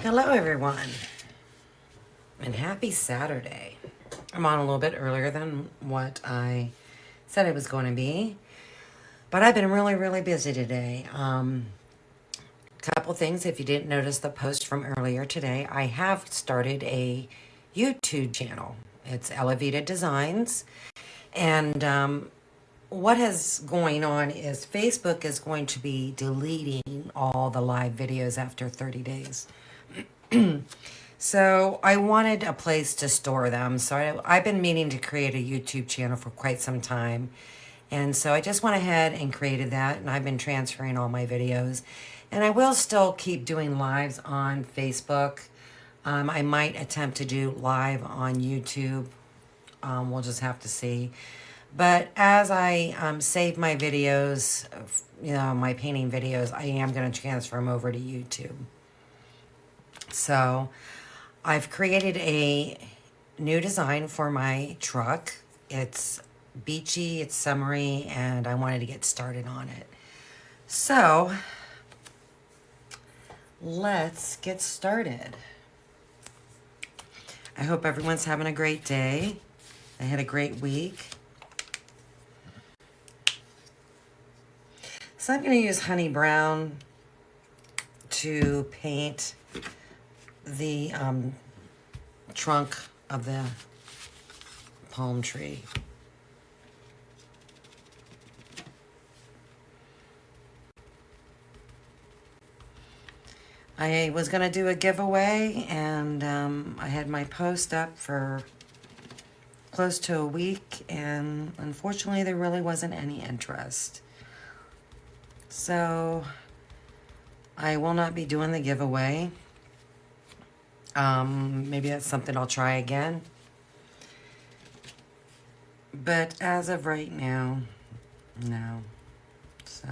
Hello, everyone, and happy Saturday. I'm on a little bit earlier than what I said I was going to be, but I've been really, really busy today. Couple things. If you didn't notice the post from earlier today, I have started a YouTube channel. It's Elevita Designs, and what is going on is Facebook is going to be deleting all the live videos after 30 days. So I wanted a place to store them. So I've been meaning to create a YouTube channel for quite some time. And so I just went ahead and created that. And I've been transferring all my videos. And I will still keep doing lives on Facebook. I might attempt to do live on YouTube. We'll just have to see. But as I save my videos, my painting videos, I am going to transfer them over to YouTube. So I've created a new design for my truck. It's beachy, it's summery, and I wanted to get started on it. So let's get started. I hope everyone's having a great day. I had a great week. So I'm going to use honey brown to paint the trunk of the palm tree. I was going to do a giveaway, and I had my post up for close to a week, and unfortunately there really wasn't any interest. So I will not be doing the giveaway. Maybe that's something I'll try again. But as of right now, no. So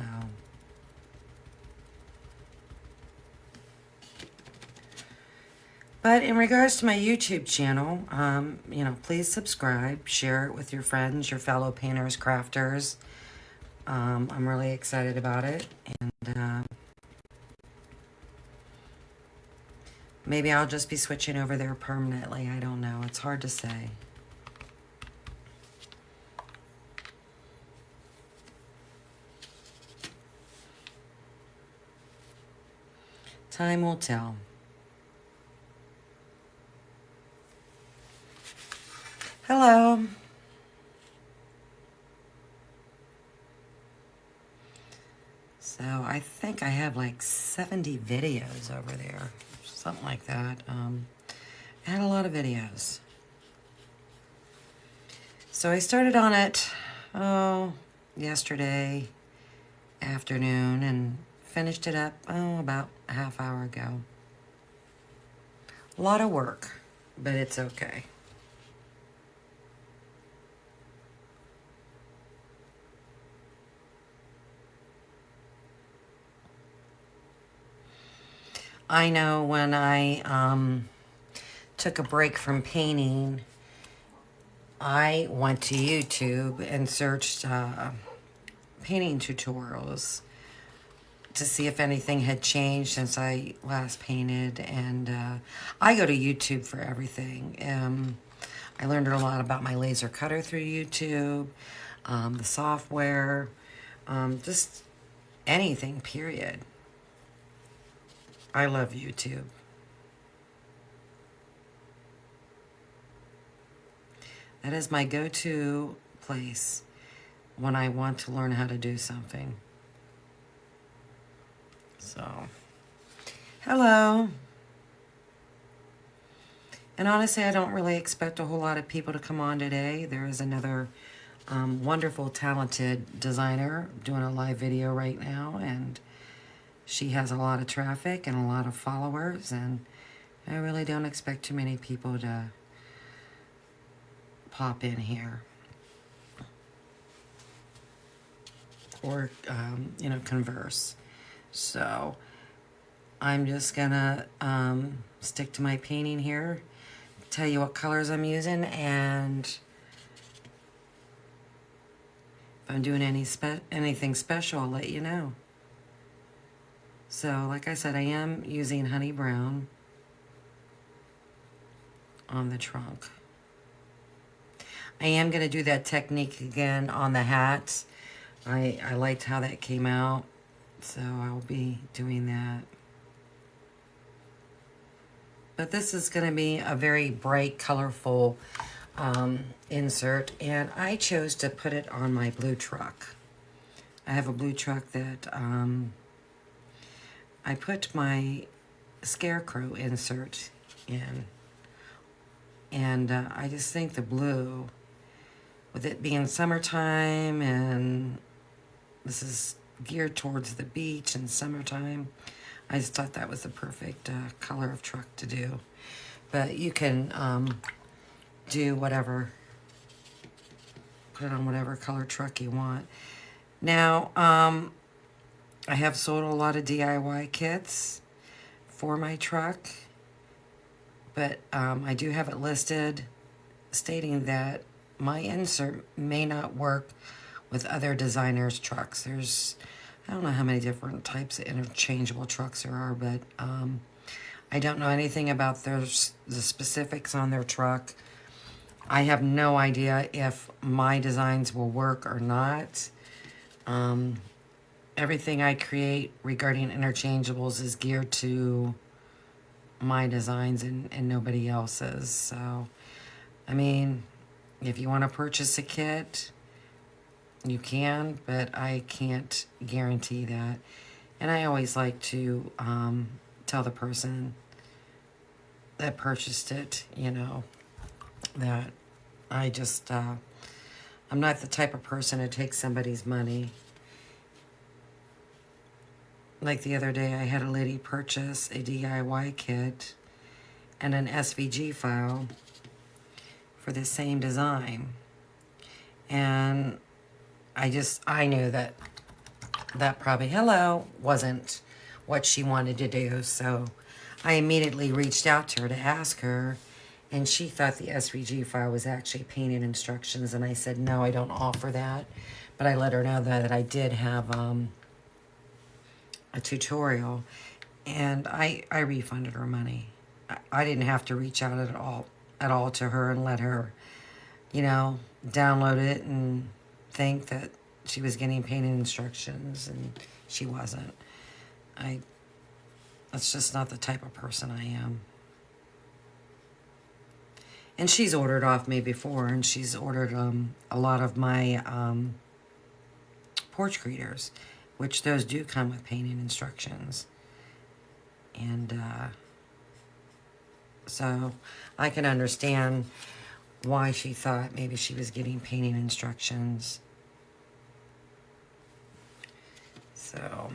but in regards to my YouTube channel, please subscribe, share it with your friends, your fellow painters, crafters. I'm really excited about it, and maybe I'll just be switching over there permanently. I don't know. It's hard to say. Time will tell. Hello. So I think I have like 70 videos over there, something like that. I had a lot of videos. So I started on it, yesterday afternoon and finished it up, about a half hour ago. A lot of work, but it's okay. I know when I took a break from painting, I went to YouTube and searched painting tutorials to see if anything had changed since I last painted. And I go to YouTube for everything. I learned a lot about my laser cutter through YouTube, the software, just anything, period. I love YouTube. That is my go-to place when I want to learn how to do something. So, hello. And honestly, I don't really expect a whole lot of people to come on today. There is another wonderful, talented designer doing a live video right now, and she has a lot of traffic and a lot of followers, and I really don't expect too many people to pop in here or, converse. So I'm just gonna stick to my painting here, tell you what colors I'm using, and if I'm doing anything special, I'll let you know. So, like I said, I am using honey brown. on the trunk. I am going to do that technique again on the hats. I liked how that came out, so I'll be doing that. But this is going to be a very bright, colorful insert, and I chose to put it on my blue truck. I have a blue truck that I put my scarecrow insert in, and I just think the blue, with it being summertime, and this is geared towards the beach and summertime, I just thought that was the perfect color of truck to do. But you can do whatever, put it on whatever color truck you want. Now, I have sold a lot of DIY kits for my truck, but I do have it listed stating that my insert may not work with other designers' trucks. There's, I don't know how many different types of interchangeable trucks there are, but I don't know anything about the specifics on their truck. I have no idea if my designs will work or not. Everything I create regarding interchangeables is geared to my designs and nobody else's. So, I mean, if you want to purchase a kit, you can, but I can't guarantee that. And I always like to tell the person that purchased it, you know, that I just, I'm not the type of person to take somebody's money. Like the other day, I had a lady purchase a DIY kit and an SVG file for the same design. And I knew that probably, wasn't what she wanted to do. So I immediately reached out to her to ask her, and she thought the SVG file was actually painted instructions. And I said, no, I don't offer that. But I let her know that I did have a tutorial, and I refunded her money. I didn't have to reach out at all to her and let her, you know, download it and think that she was getting painted instructions, and she wasn't. That's just not the type of person I am. And she's ordered off me before, and she's ordered a lot of my porch greeters, which those do come with painting instructions. And so I can understand why she thought maybe she was getting painting instructions. So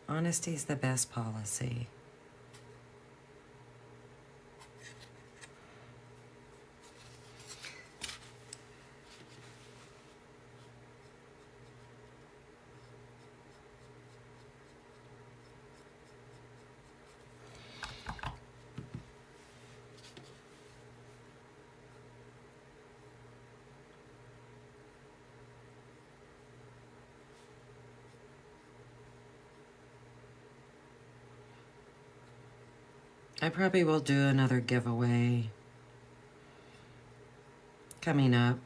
honesty is the best policy. I probably will do another giveaway coming up.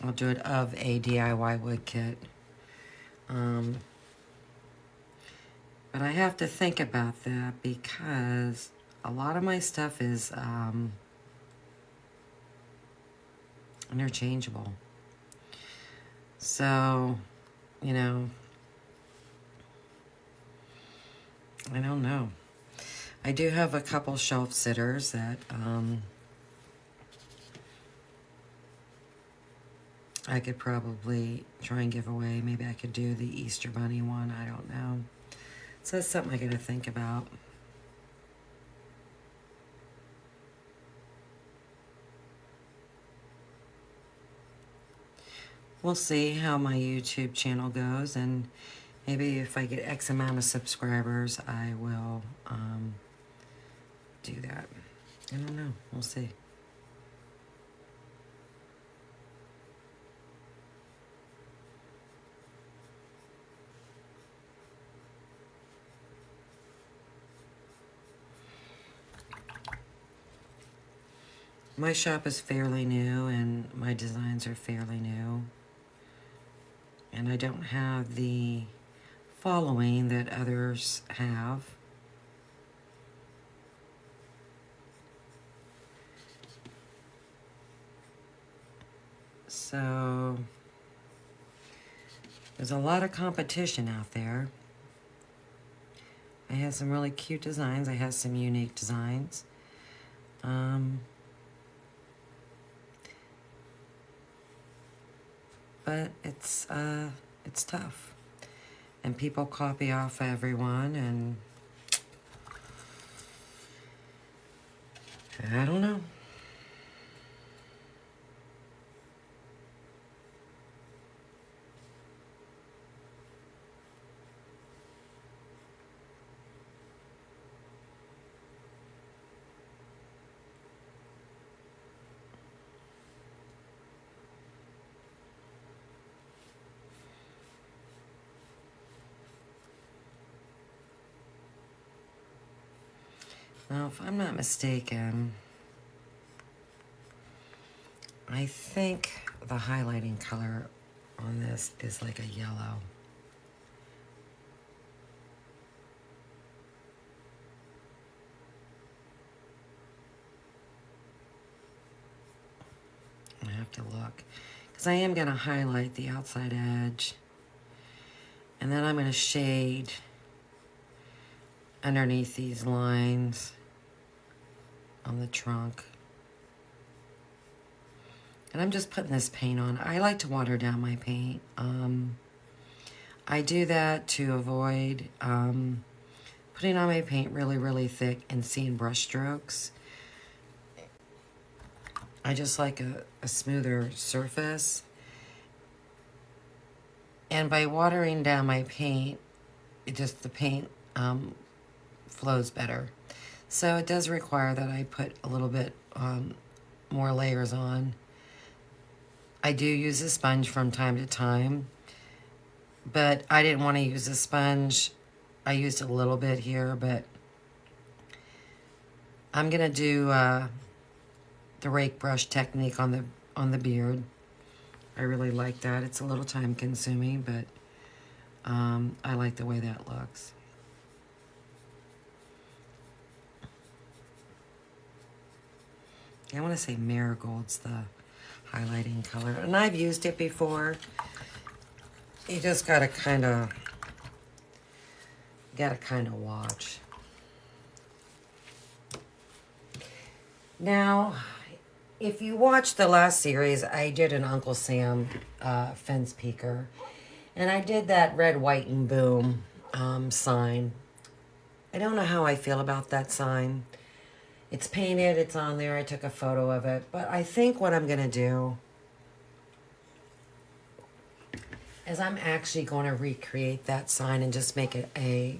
I'll do it of a DIY wood kit. But I have to think about that because a lot of my stuff is interchangeable. So, you know, I don't know. I do have a couple shelf sitters that I could probably try and give away. Maybe I could do the Easter Bunny one. I don't know. So that's something I got to think about. We'll see how my YouTube channel goes, and maybe if I get X amount of subscribers, I will do that. I don't know. We'll see. My shop is fairly new and my designs are fairly new. And I don't have the following that others have. So there's a lot of competition out there. I have some really cute designs. I have some unique designs. But it's tough. And people copy off everyone, and I don't know. Now, if I'm not mistaken, I think the highlighting color on this is like a yellow. I have to look, because I am going to highlight the outside edge, and then I'm going to shade underneath these lines on the trunk. And I'm just putting this paint on. I like to water down my paint. I do that to avoid putting on my paint really, really thick and seeing brush strokes. I just like a smoother surface. And by watering down my paint, the paint flows better. So it does require that I put a little bit more layers on. I do use a sponge from time to time, but I didn't want to use a sponge. I used a little bit here, but I'm gonna do the rake brush technique on the beard. I really like that. It's a little time consuming, but I like the way that looks. I want to say marigold's the highlighting color, and I've used it before. You just gotta kind of watch. Now, if you watched the last series, I did an Uncle Sam fence peeker, and I did that red, white, and boom sign. I don't know how I feel about that sign. It's painted, it's on there, I took a photo of it, but I think what I'm gonna do is I'm actually going to recreate that sign and just make it a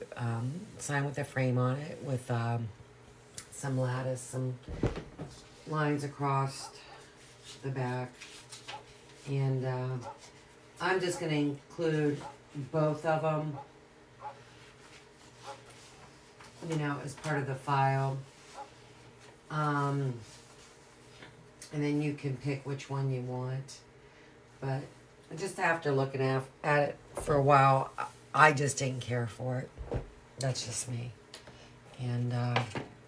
sign with a frame on it with some lattice, some lines across the back. And I'm just going to include both of them, you know, as part of the file. And then you can pick which one you want. But just after looking at it for a while, I just didn't care for it. That's just me. And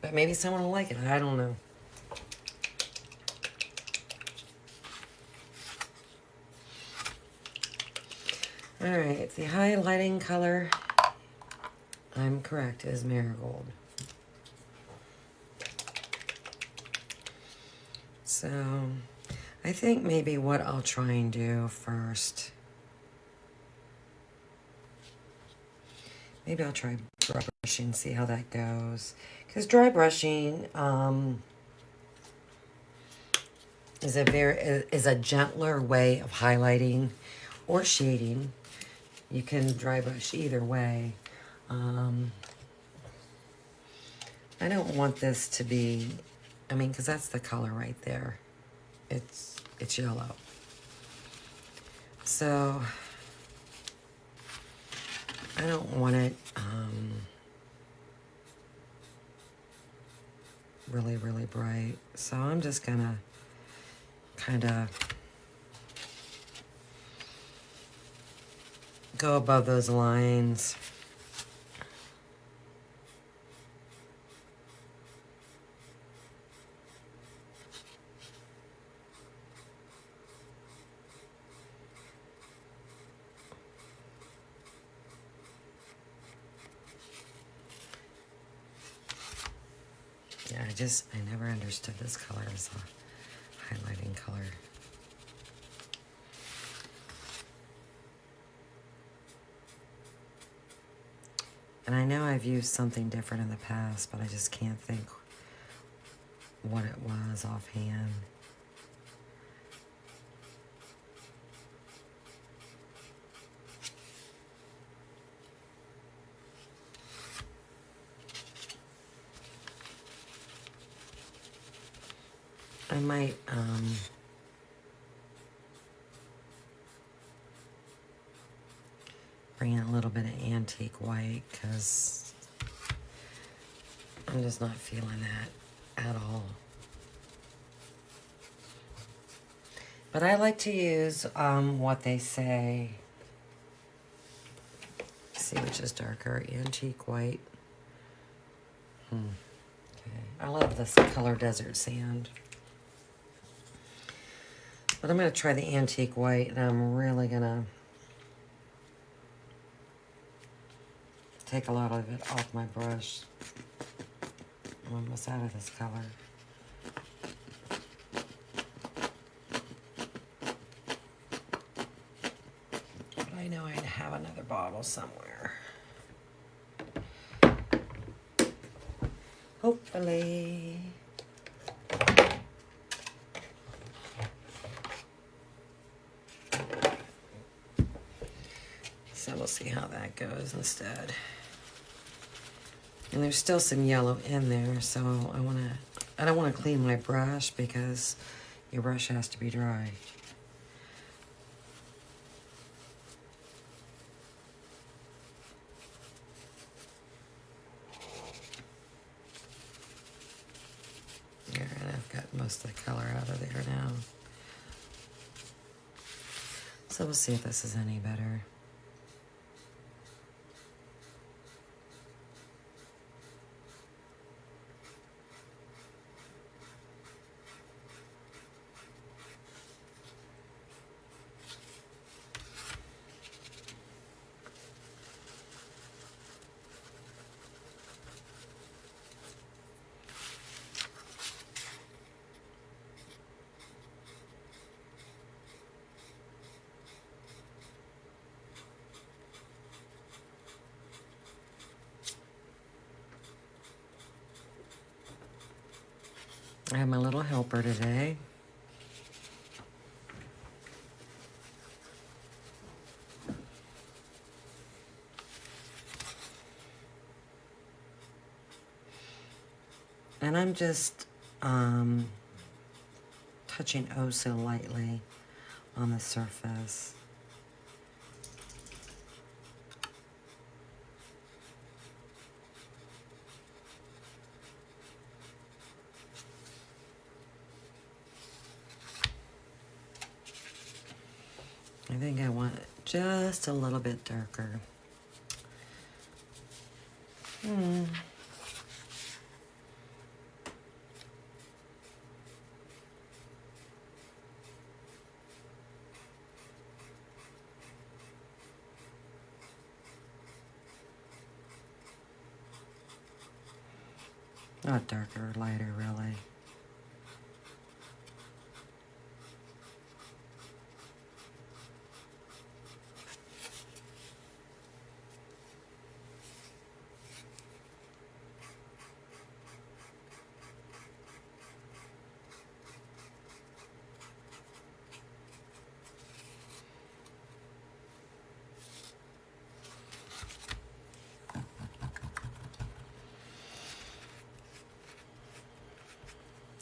but maybe someone will like it. I don't know. All right, the highlighting color, I'm correct, is marigold. So I think maybe what I'll try and do first, maybe I'll try dry brushing, see how that goes. Because dry brushing is a gentler way of highlighting or shading. You can dry brush either way. I don't want this to be, I mean, because that's the color right there. It's yellow. So I don't want it really, really bright. So I'm just gonna kind of go above those lines. Yeah, I never understood this color as a highlighting color. And I know I've used something different in the past, but I just can't think what it was offhand. I might bring in a little bit of antique white because I'm just not feeling that at all. But I like to use what they say. Let's see which is darker, antique white. Okay. I love this color desert sand. But I'm going to try the antique white, and I'm really going to take a lot of it off my brush. I'm almost out of this color. But I know I'd have another bottle somewhere. Hopefully. So we'll see how that goes instead. And there's still some yellow in there, so I don't want to clean my brush because your brush has to be dry. There, and I've got most of the color out of there now. So we'll see if this is any better. I have my little helper today. And I'm just touching oh so lightly on the surface. I think I want it just a little bit darker. Not darker, lighter, really.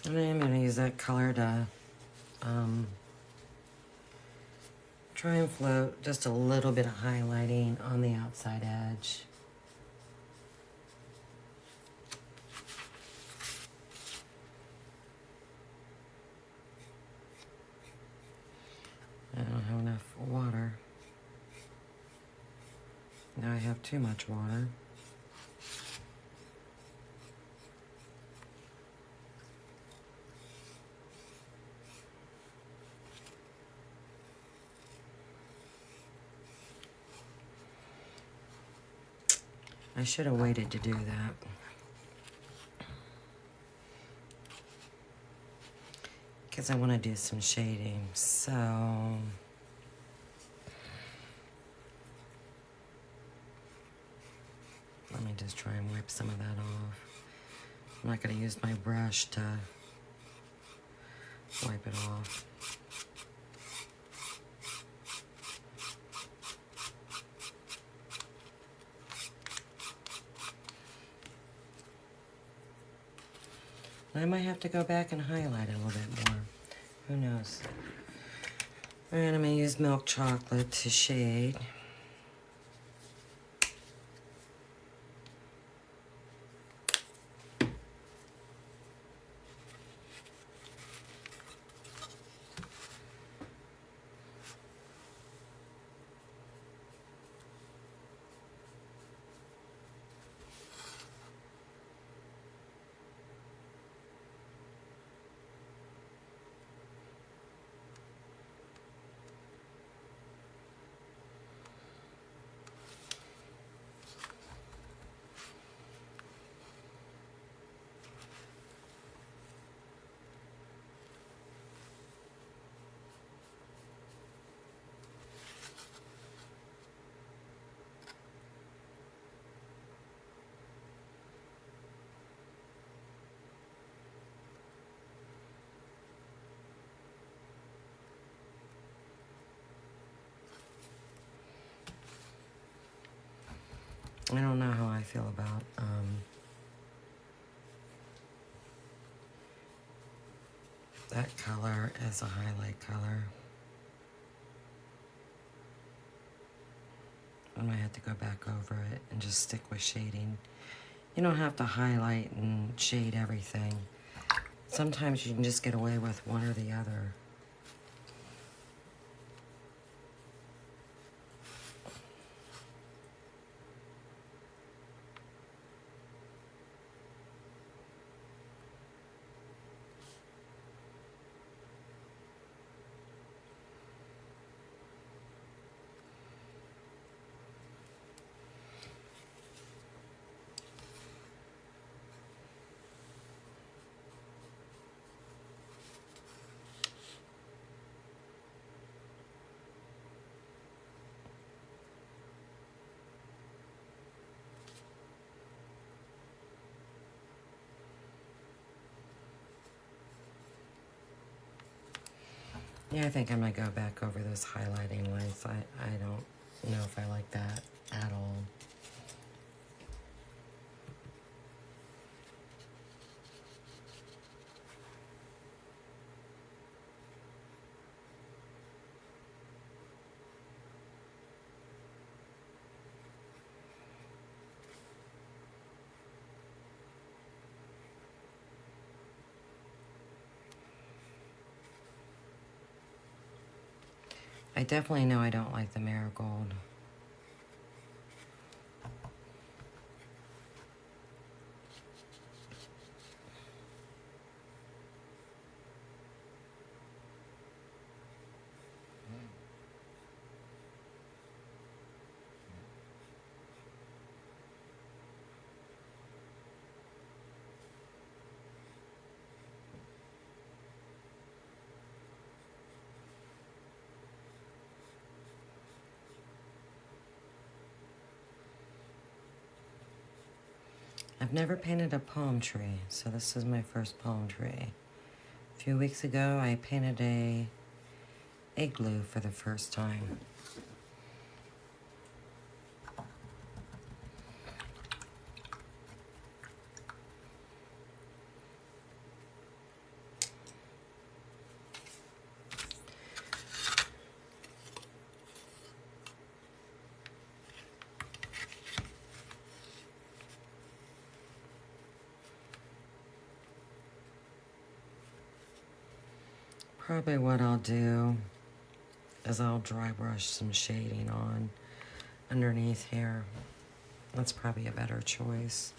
And I'm going to use that color to try and float just a little bit of highlighting on the outside edge. have too much water. I should have waited to do that. Because I want to do some shading. So let me just try and wipe some of that off. I'm not going to use my brush to wipe it off. I might have to go back and highlight it a little bit more. Who knows? And I'm going to use milk chocolate to shade. I don't know how I feel about that color as a highlight color. I might have to go back over it and just stick with shading. You don't have to highlight and shade everything. Sometimes you can just get away with one or the other. Yeah, I think I'm gonna go back over those highlighting lines. I don't know if I like that at all. I definitely know I don't like the marigold. I've never painted a palm tree, so this is my first palm tree. A few weeks ago, I painted a igloo for the first time. Probably what I'll do is I'll dry brush some shading on underneath here. That's probably a better choice.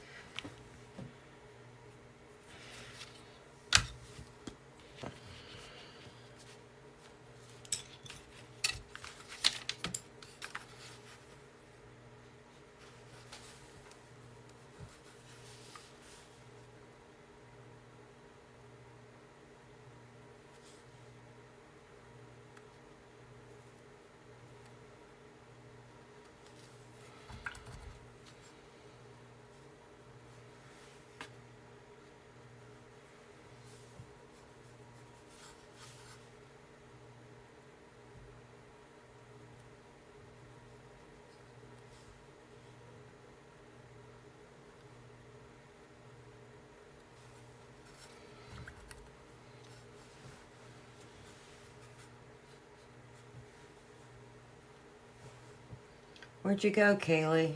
Where'd you go, Kaylee?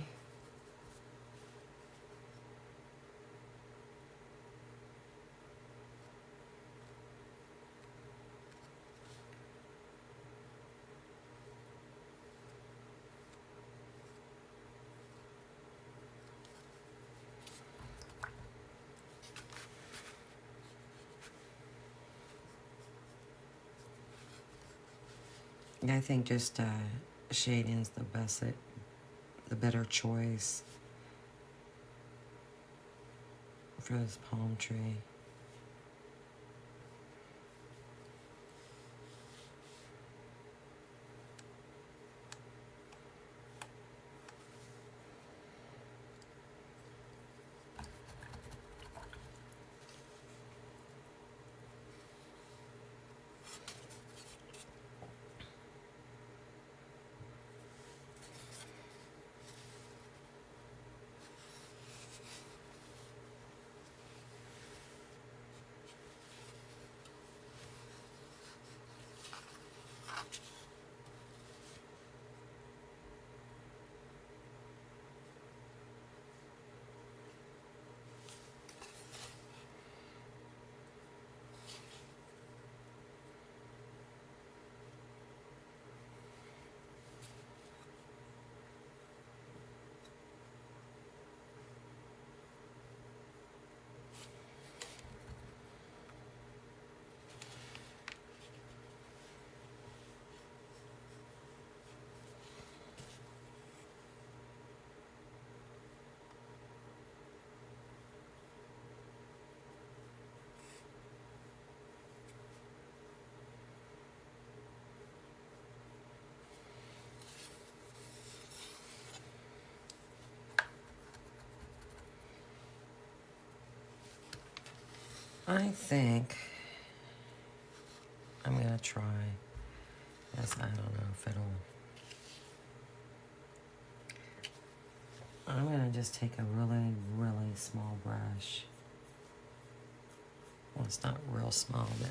I think just shading's the better choice for this palm tree. I think I'm gonna try. Yes, I don't know if it'll. I'm gonna just take a really, really small brush. Well, it's not real small, but.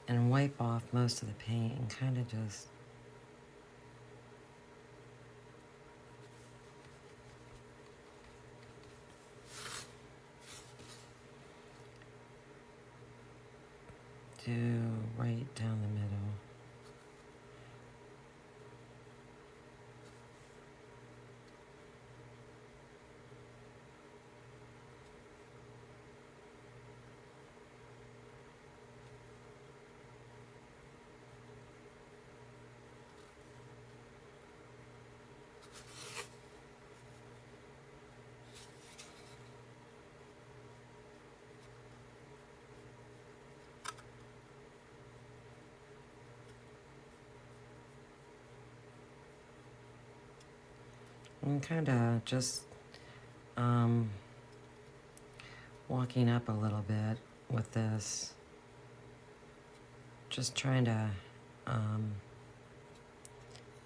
And wipe off most of the paint and kind of just. Do right down the middle. And kind of just walking up a little bit with this. Just trying to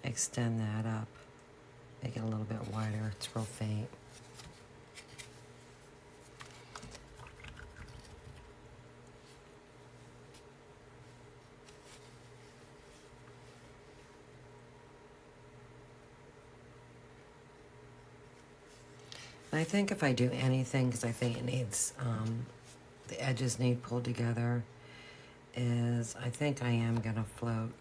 extend that up. Make it a little bit wider. It's real faint. I think if I do anything, because I think it needs, the edges need pulled together, is I think I am going to float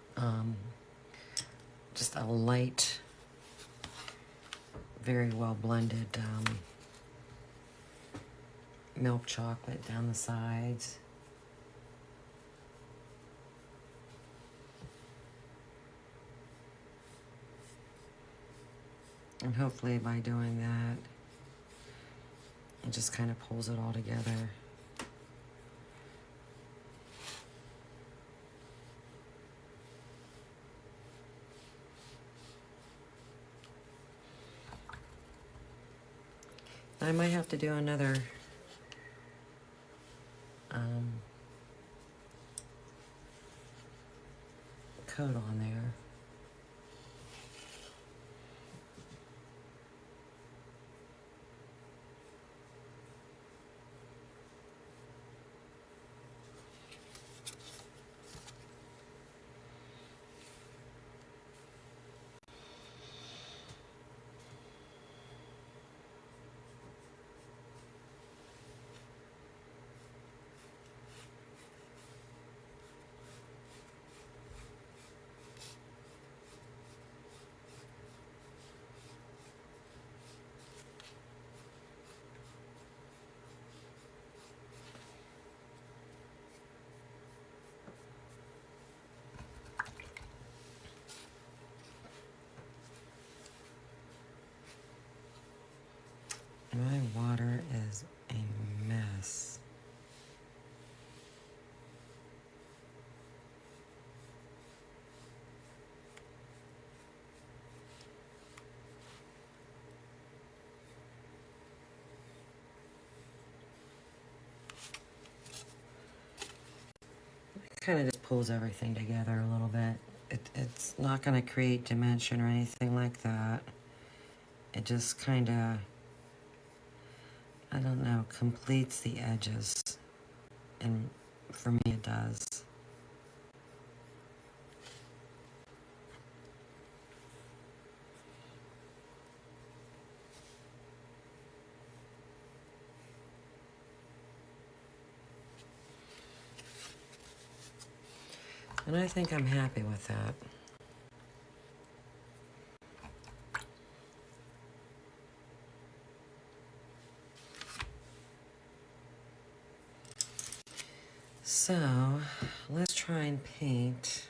just a light very well blended milk chocolate down the sides. And hopefully by doing that, it just kind of pulls it all together. I might have to do another coat on there. My water is a mess. It kind of just pulls everything together a little bit. It's not going to create dimension or anything like that. It just kind of, I don't know, completes the edges. And for me it does. And I think I'm happy with that. So, let's try and paint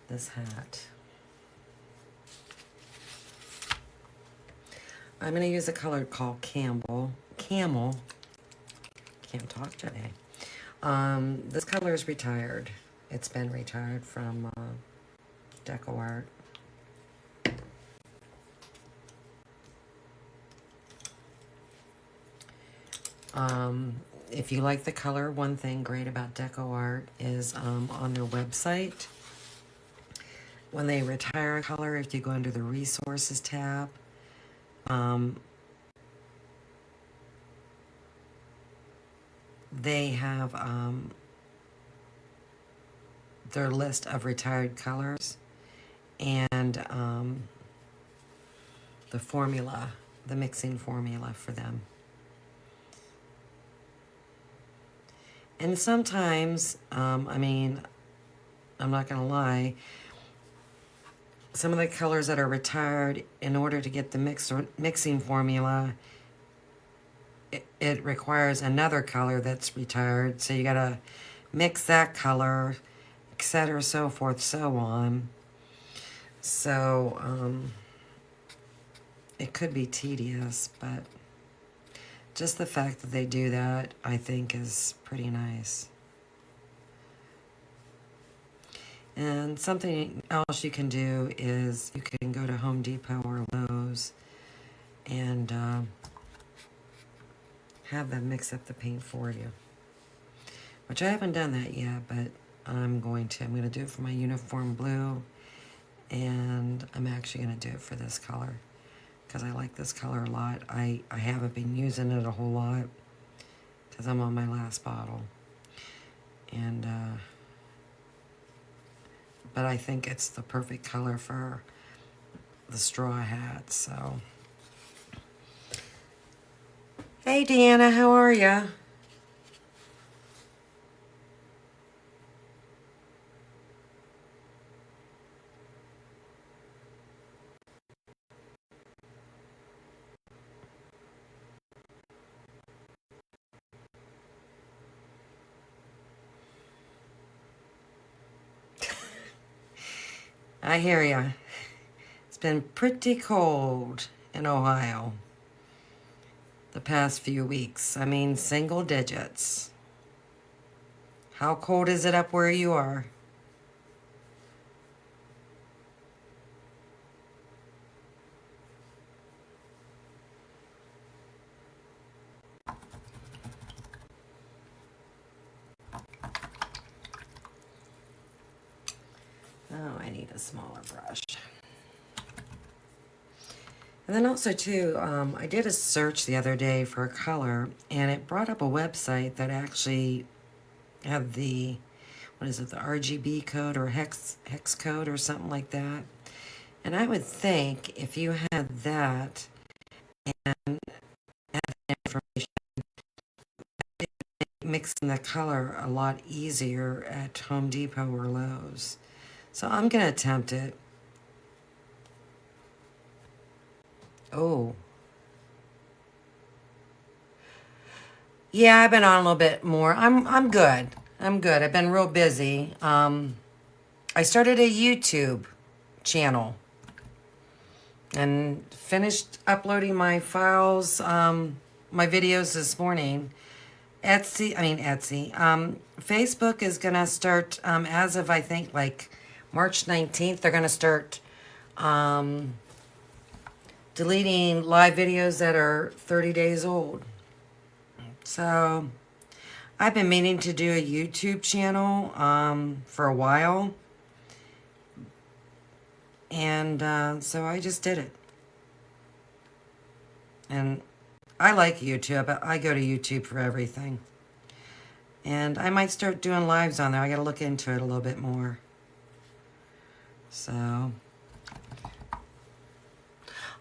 this hat. I'm going to use a color called Camel. Can't talk today. This color is retired. It's been retired from Deco Art. If you like the color, one thing great about Deco Art is on their website, when they retire a color, if you go under the Resources tab, they have their list of retired colors and the formula, the mixing formula for them. And sometimes, I mean, I'm not going to lie, some of the colors that are retired, in order to get the mixing formula, it requires another color that's retired. So you got to mix that color, etc., so forth, so on. So it could be tedious, but just the fact that they do that, I think, is pretty nice. And something else you can do is you can go to Home Depot or Lowe's and have them mix up the paint for you. Which I haven't done that yet, but I'm going to. I'm going to do it for my uniform blue, and I'm actually going to do it for this color because I like this color a lot. I haven't been using it a whole lot because I'm on my last bottle. And but I think it's the perfect color for the straw hat, so. Hey, Deanna, how are ya? I hear ya. It's been pretty cold in Ohio the past few weeks. I mean, single digits. How cold is it up where you are? Oh, I need a smaller brush. And then also too, I did a search the other day for a color, and it brought up a website that actually had the, what is it, the RGB code or hex code or something like that. And I would think if you had that and had that information, mixing the color a lot easier at Home Depot or Lowe's. So I'm gonna attempt it. Oh, yeah, I've been on a little bit more. I'm good. I'm good. I've been real busy. I started a YouTube channel and finished uploading my files, my videos this morning. Etsy. Facebook is gonna start as of I think like March 19th. They're gonna start deleting live videos that are 30 days old. So I've been meaning to do a YouTube channel for a while. And so I just did it. And I like YouTube. I go to YouTube for everything. And I might start doing lives on there. I got to look into it a little bit more. So.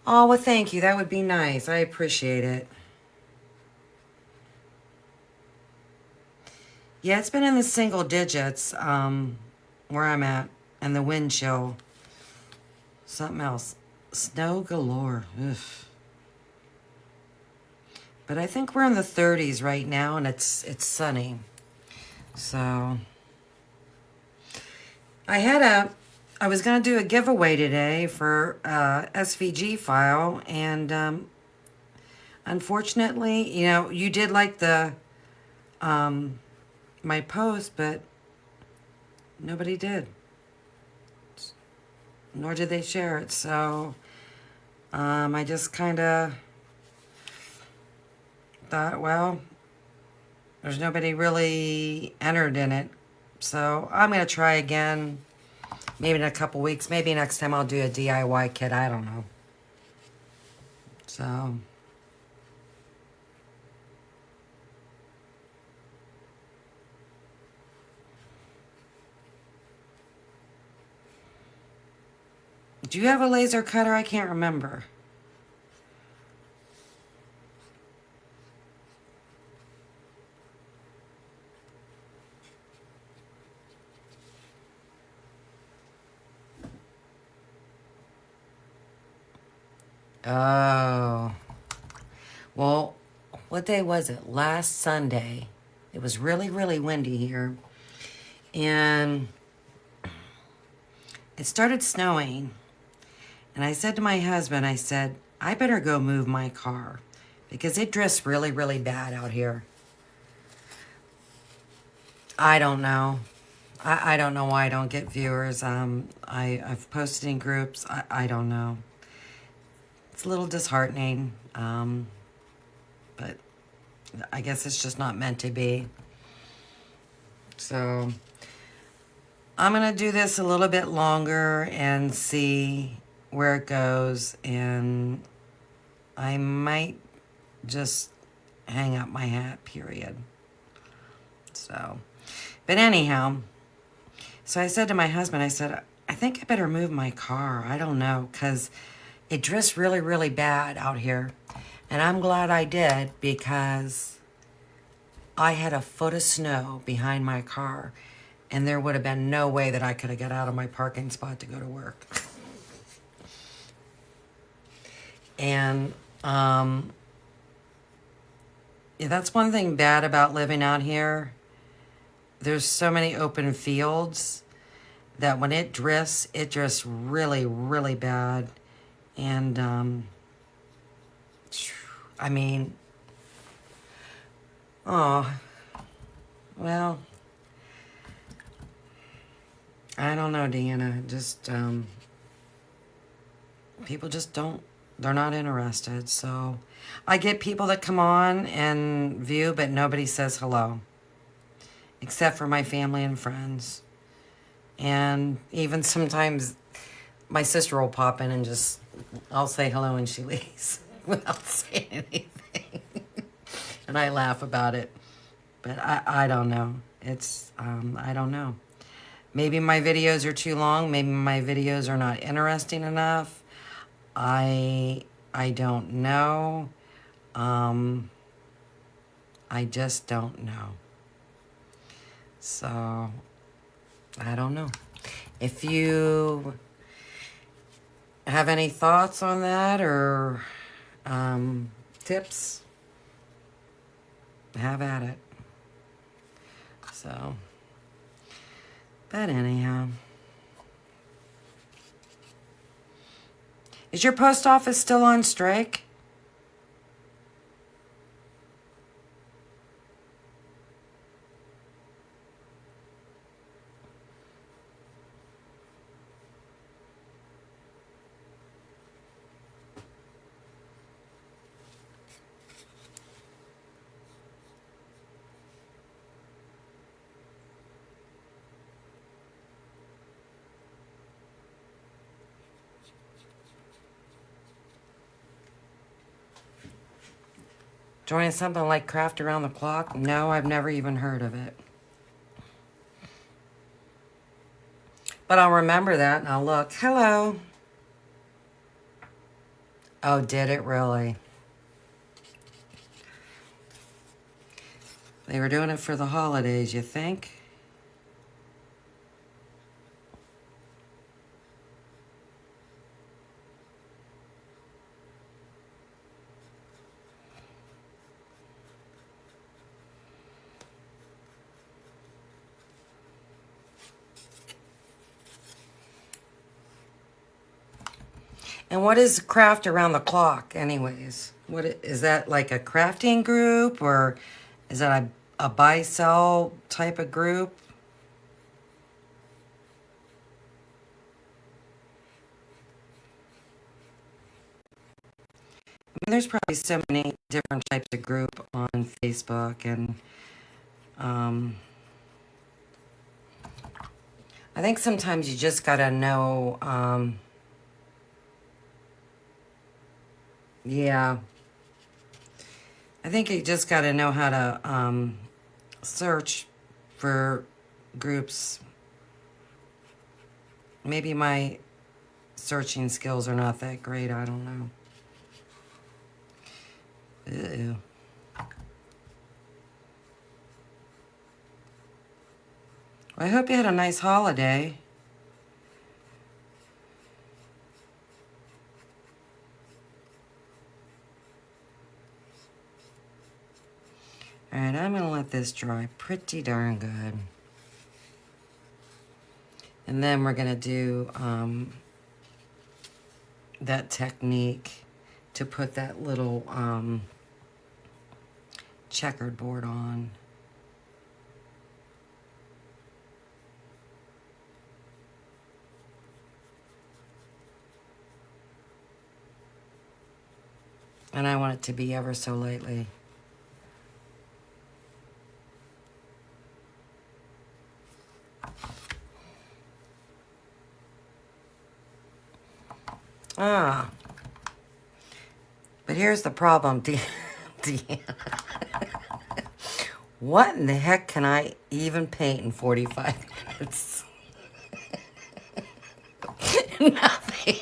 Oh, well, thank you. That would be nice. I appreciate it. Yeah, it's been in the single digits where I'm at. And the wind chill. Something else. Snow galore. Ugh. But I think we're in the 30s right now, and it's sunny. So I was gonna do a giveaway today for SVG file, and unfortunately, you know, you did like the my post, but nobody did, nor did they share it. So I just kind of thought, well, there's nobody really entered in it, so I'm gonna try again. Maybe in a couple weeks. Maybe next time I'll do a DIY kit. I don't know. So. Do you have a laser cutter? I can't remember. Oh. Well, what day was it? Last Sunday. It was really, really windy here. And it started snowing. And I said to my husband, I said, I better go move my car because it drifts really, really bad out here. I don't know. I don't know why I don't get viewers. I've posted in groups. I don't know. It's a little disheartening. But I guess it's just not meant to be. So I'm going to do this a little bit longer and see where it goes. And I might just hang up my hat, period. So, but anyhow, so I said to my husband, I said, I think I better move my car. I don't know, because it drifts really, really bad out here. And I'm glad I did, because I had a foot of snow behind my car, and there would have been no way that I could have got out of my parking spot to go to work. And yeah, that's one thing bad about living out here. There's so many open fields that when it drifts really, really bad. And, I mean, oh, well, I don't know, Deanna. Just, people just don't, they're not interested. So I get people that come on and view, but nobody says hello, except for my family and friends. And even sometimes my sister will pop in and just, I'll say hello and she leaves without saying anything. And I laugh about it. But I don't know. It's, I don't know. Maybe my videos are too long. Maybe my videos are not interesting enough. I don't know. I just don't know. So, I don't know. If you have any thoughts on that or tips, have at it. So, but anyhow. Is your post office still on strike? Joining something like Craft Around the Clock? No, I've never even heard of it. But I'll remember that and I'll look. Hello. Oh, did it really? They were doing it for the holidays, you think? And what is Craft Around the Clock, anyways? What is that, like a crafting group, or is that a buy-sell type of group? I mean, there's probably so many different types of group on Facebook, and I think sometimes you just gotta know, yeah. I think you just gotta know how to search for groups. Maybe my searching skills are not that great. I don't know. Ew. Well, I hope you had a nice holiday. All right, I'm gonna let this dry pretty darn good. And then we're gonna do that technique to put that little checkered board on. And I want it to be ever so lightly. Ah. But here's the problem, Deanna. What in the heck can I even paint in 45 minutes? Nothing.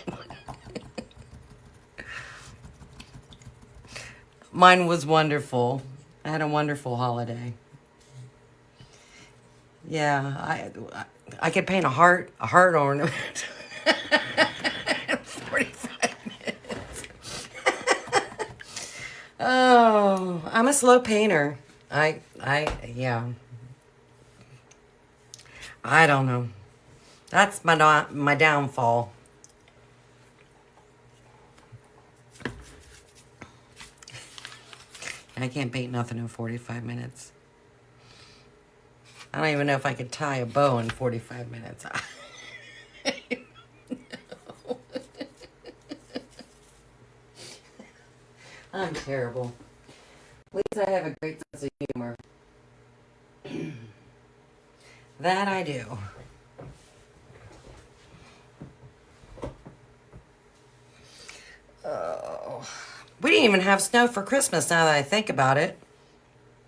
Mine was wonderful. I had a wonderful holiday. Yeah, I could paint a heart ornament. 45 minutes. Oh, I'm a slow painter. Yeah. I don't know. That's my downfall. I can't paint nothing in 45 minutes. I don't even know if I could tie a bow in 45 minutes. I'm terrible. At least I have a great sense of humor. That I do. Oh. We didn't even have snow for Christmas now that I think about it.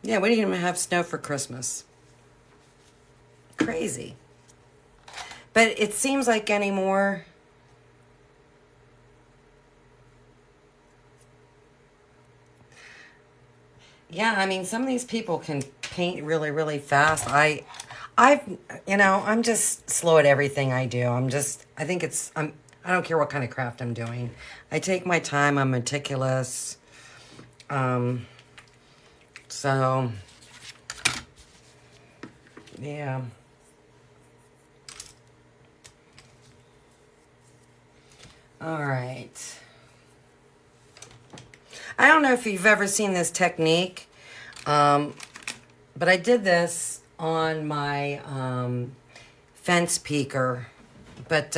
Yeah, we didn't even have snow for Christmas. Crazy. But it seems like anymore. Yeah, I mean, some of these people can paint really, really fast. I'm just slow at everything I do. I think I don't care what kind of craft I'm doing. I take my time. I'm meticulous. So, yeah. All right. I don't know if you've ever seen this technique, but I did this on my fence peeker. But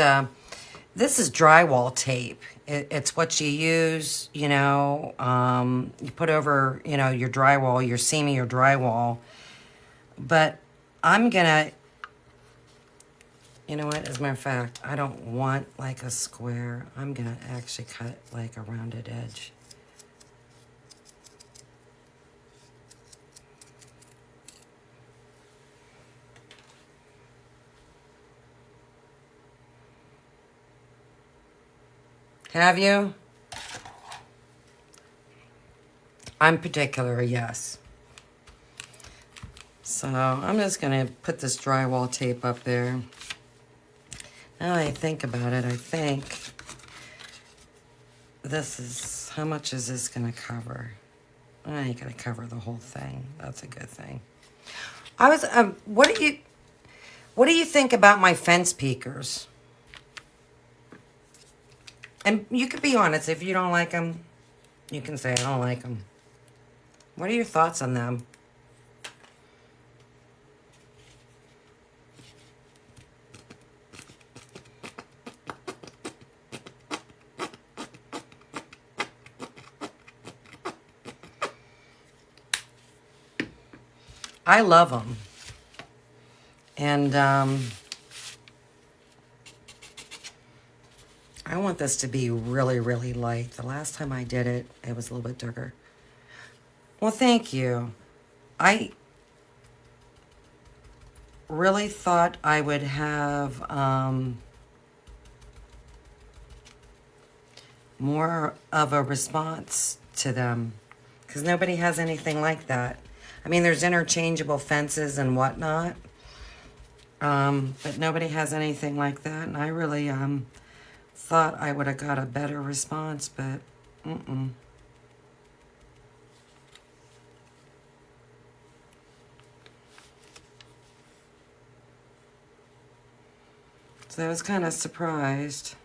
this is drywall tape. It's what you use, you put over, your drywall, your seam of your drywall. But I'm gonna, you know what, as a matter of fact, I don't want like a square. I'm gonna actually cut like a rounded edge. Have you? I'm particular, yes. So I'm just going to put this drywall tape up there. Now that I think about it, I think this is, how much is this going to cover? I ain't going to cover the whole thing. That's a good thing. What do you think about my fence peekers? And you could be honest. If you don't like them, you can say I don't like them. What are your thoughts on them? I love them. And I want this to be really, really light. The last time I did it, it was a little bit darker. Well, thank you. I really thought I would have more of a response to them because nobody has anything like that. I mean, there's interchangeable fences and whatnot, but nobody has anything like that. And I really thought I would have got a better response, but So I was kind of surprised.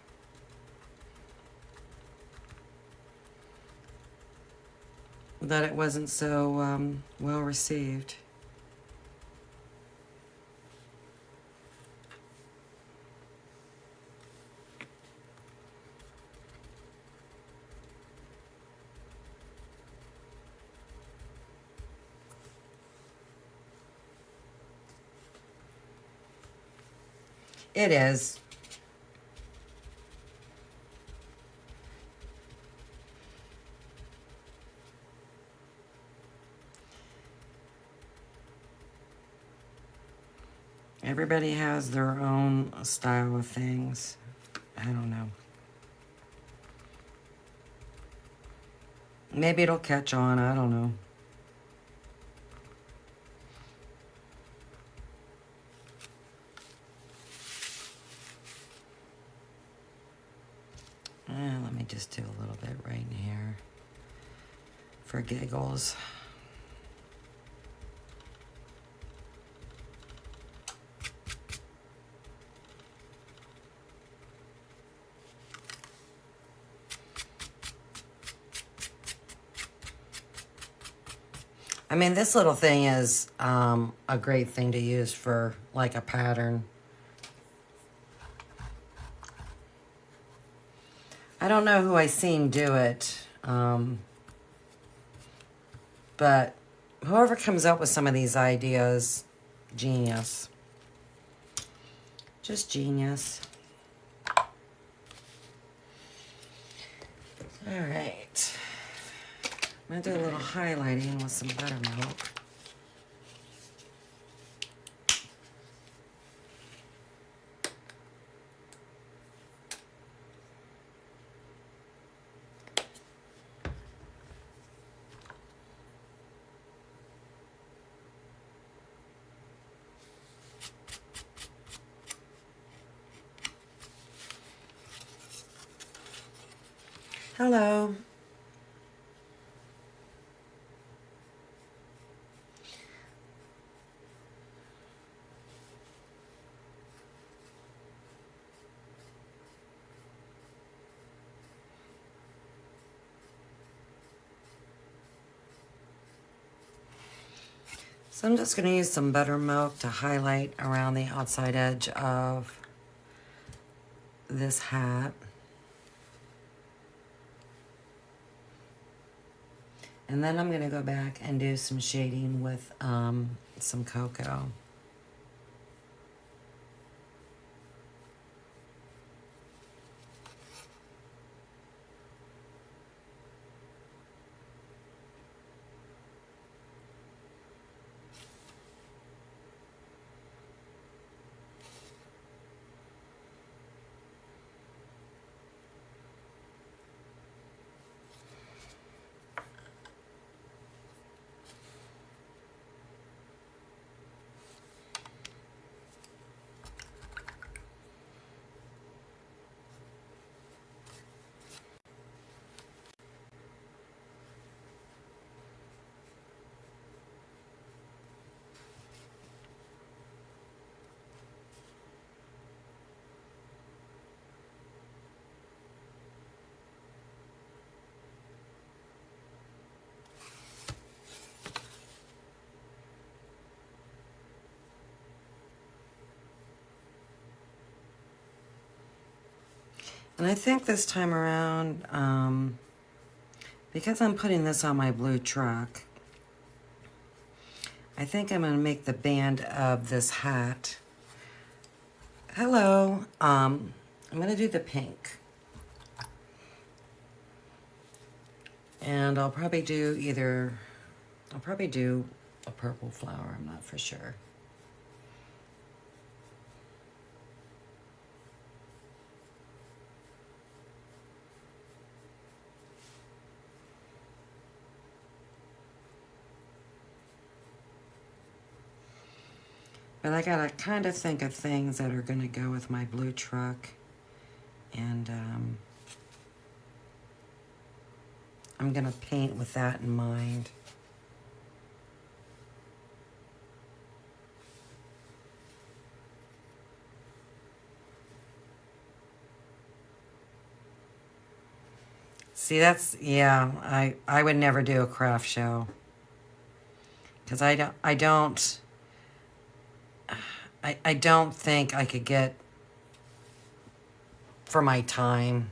That it wasn't so well received. It is. Everybody has their own style of things. I don't know. Maybe it'll catch on. I don't know. Let me just do a little bit right in here for giggles. I mean, this little thing is a great thing to use for like a pattern. I don't know who I seen do it, but whoever comes up with some of these ideas, genius. Just genius. All right. I'm going to do a little highlighting with some buttermilk. Hello. So I'm just going to use some buttermilk to highlight around the outside edge of this hat. And then I'm going to go back and do some shading with some cocoa. And I think this time around, because I'm putting this on my blue truck, I think I'm going to make the band of this hat. Hello. I'm going to do the pink. And I'll probably do a purple flower, I'm not for sure. But I gotta kind of think of things that are gonna go with my blue truck. And I'm gonna paint with that in mind. See, that's, yeah, I would never do a craft show. Because I don't think I could get, for my time,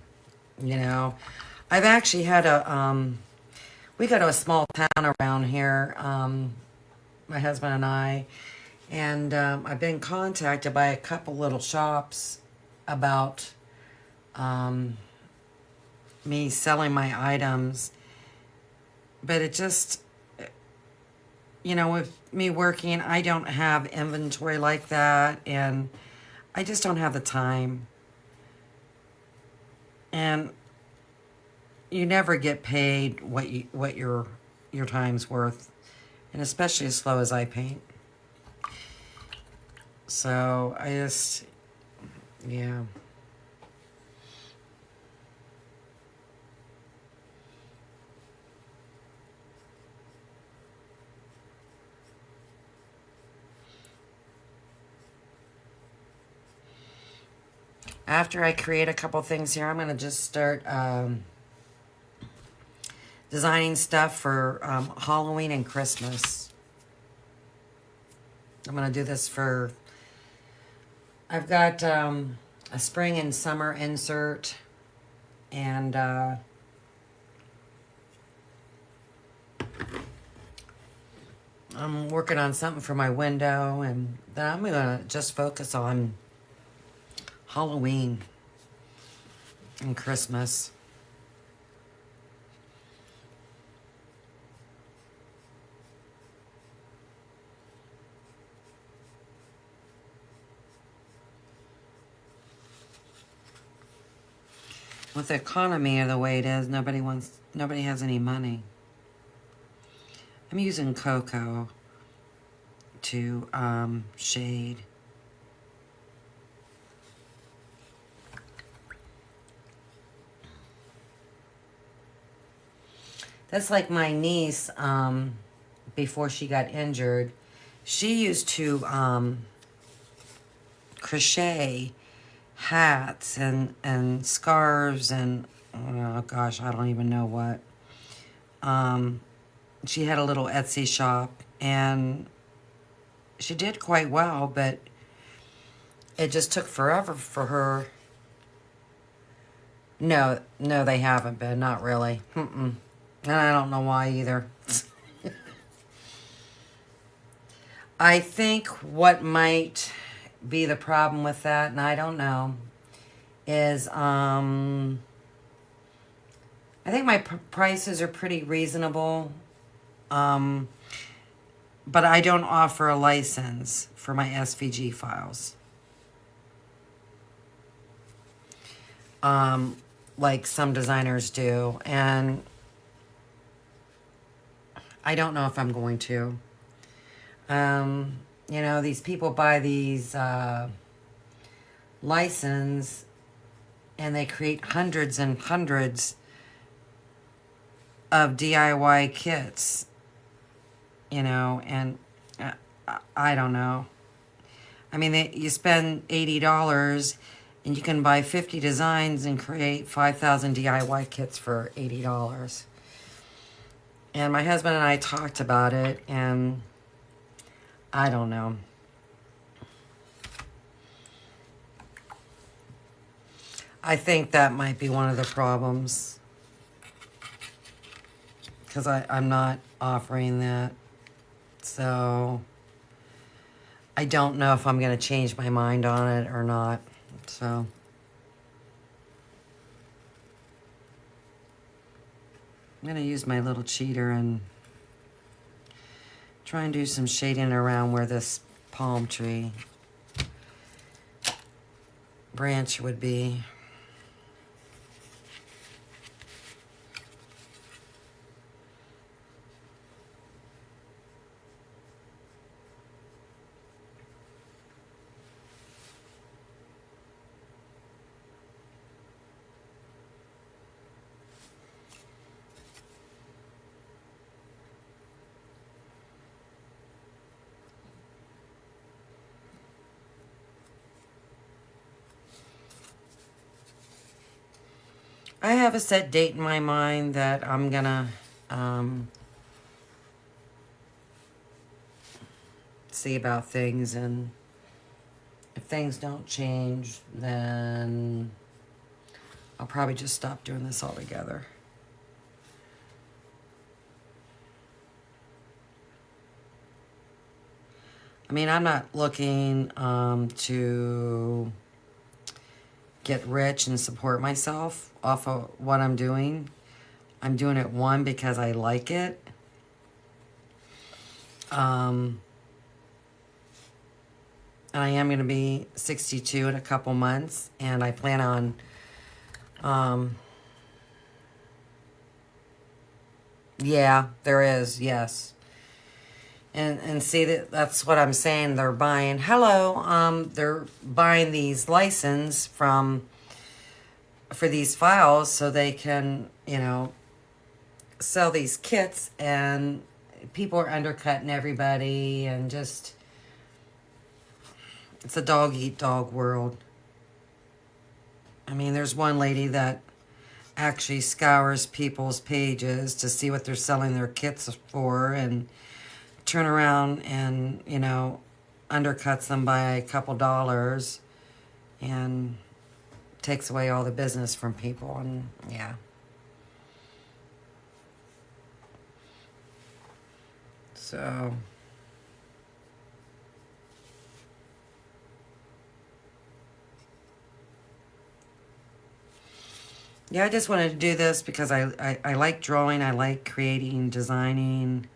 you know. I've actually had we go to a small town around here, my husband and I, and I've been contacted by a couple little shops about me selling my items, but it just, you know, with me working, I don't have inventory like that, and I just don't have the time. And you never get paid what your time's worth, and especially as slow as I paint. So I just, yeah. After I create a couple things here, I'm gonna just start designing stuff for Halloween and Christmas. I'm going to do this for... I've got a spring and summer insert, and I'm working on something for my window, and then I'm going to just focus on Halloween and Christmas. With the economy the way it is, nobody has any money. I'm using cocoa to shade. That's like my niece, before she got injured. She used to crochet hats and scarves and, oh gosh, I don't even know what. She had a little Etsy shop, and she did quite well, but it just took forever for her. No, they haven't been, not really. And I don't know why either. I think what might be the problem with that, and I don't know, is I think my prices are pretty reasonable, but I don't offer a license for my SVG files, like some designers do, and I don't know if I'm going to. You know, these people buy these license, and they create hundreds and hundreds of DIY kits, you know, and I don't know. I mean, you spend $80 and you can buy 50 designs and create 5,000 DIY kits for $80. And my husband and I talked about it, and I don't know. I think that might be one of the problems, because I'm not offering that. So I don't know if I'm going to change my mind on it or not. So I'm going to use my little cheater and try and do some shading around where this palm tree branch would be. I have a set date in my mind that I'm gonna see about things, and if things don't change, then I'll probably just stop doing this altogether. I mean, I'm not looking to get rich and support myself off of what I'm doing. I'm doing it, one, because I like it. And I am going to be 62 in a couple months, and I plan on, yeah, there is, yes. And see, that's what I'm saying. They're buying, they're buying these license for these files so they can, you know, sell these kits, and people are undercutting everybody, and just, it's a dog eat dog world. I mean, there's one lady that actually scours people's pages to see what they're selling their kits for and turn around and, you know, undercuts them by a couple dollars and takes away all the business from people. And yeah. So yeah, I just wanted to do this because I like drawing, I like creating, designing.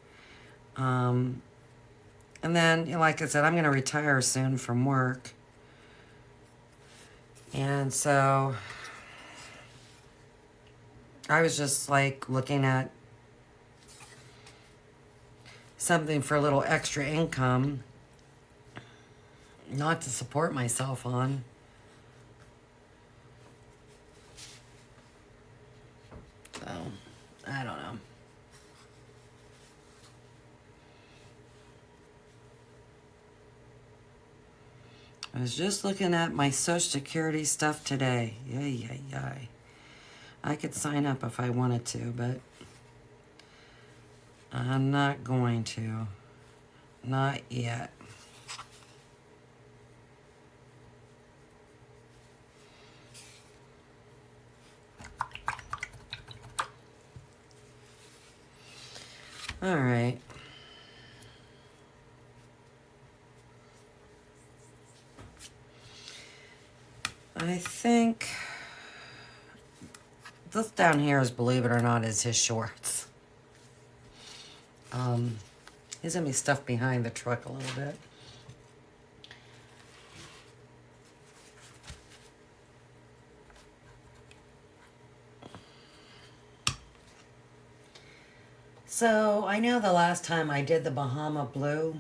And then, you know, like I said, I'm going to retire soon from work. And so I was just like looking at something for a little extra income, not to support myself on. So, I don't know. I was just looking at my Social Security stuff today. Yay, yay, yay. I could sign up if I wanted to, but I'm not going to. Not yet. All right. I think this down here is, believe it or not, is his shorts. He's gonna be stuffed behind the truck a little bit. So I know the last time I did the Bahama Blue,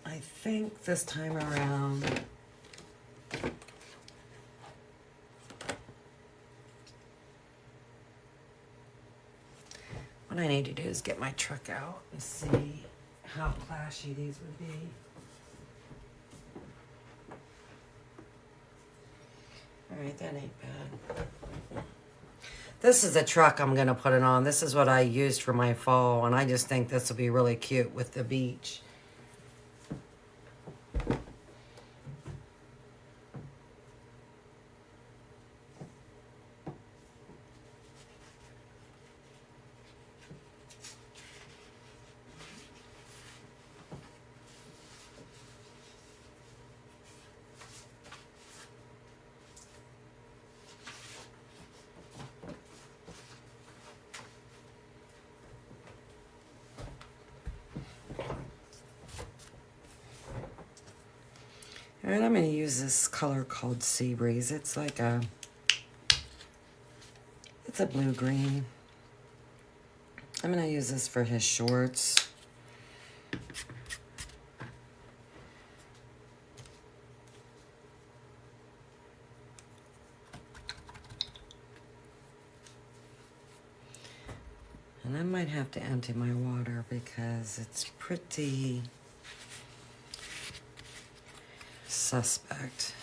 I think this time around what I need to do is get my truck out and see how clashy these would be. Alright, that ain't bad. This is the truck I'm going to put it on. This is what I used for my fall, and I just think this will be really cute with the beach. Alright, I'm going to use this color called Sea Breeze. It's like it's a blue-green. I'm going to use this for his shorts. And I might have to empty my water because it's pretty suspect.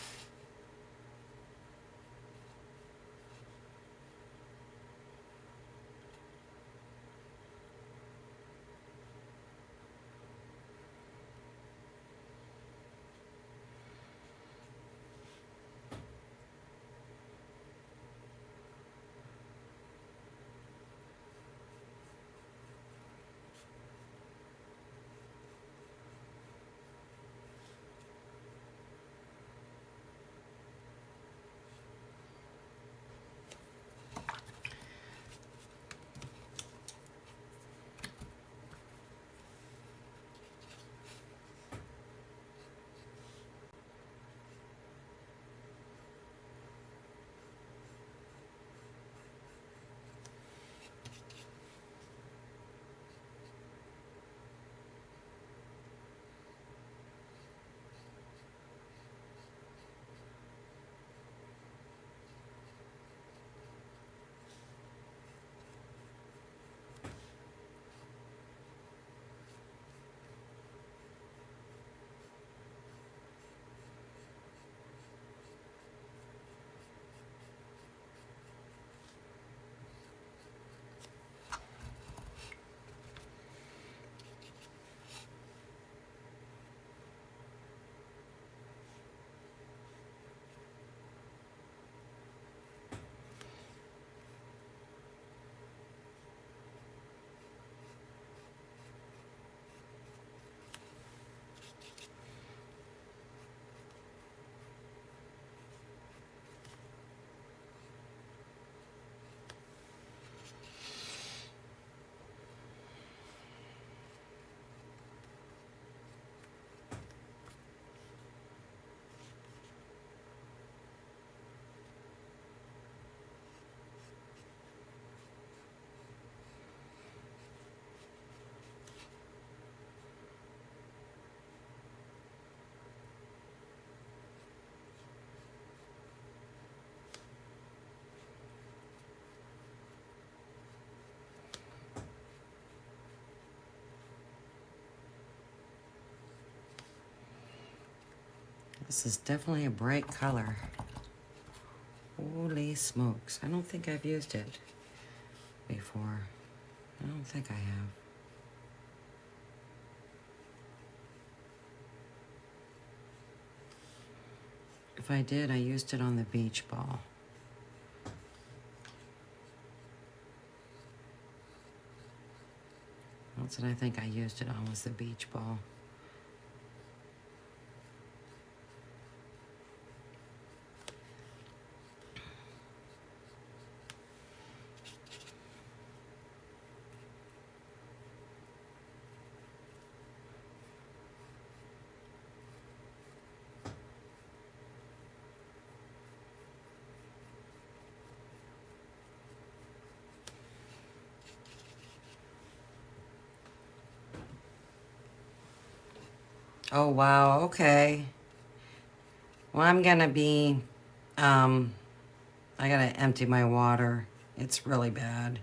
This is definitely a bright color. Holy smokes. I don't think I've used it before. I don't think I have. If I did, I used it on the beach ball. That's what I think I used it on, was the beach ball. Oh, wow, okay. Well, I'm gonna be, I gotta empty my water. It's really bad.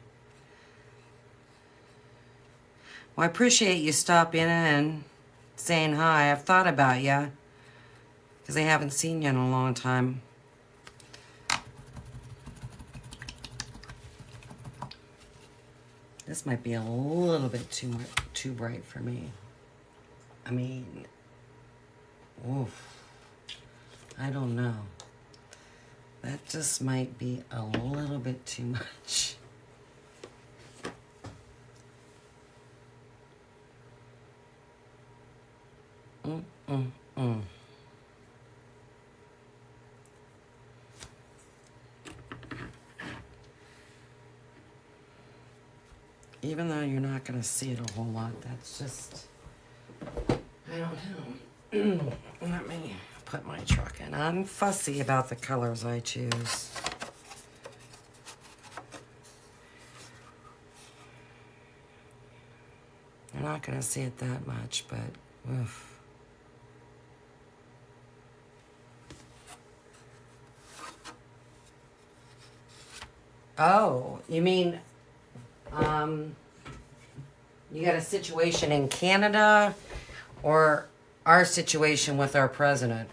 Well, I appreciate you stopping in and saying hi. I've thought about you, because I haven't seen you in a long time. This might be a little bit too bright for me. I mean, oof. I don't know. That just might be a little bit too much. Even though you're not going to see it a whole lot, that's just, I don't know. Let me put my truck in. I'm fussy about the colors I choose. You're not going to see it that much, but oof. Oh, you mean, you got a situation in Canada or our situation with our president?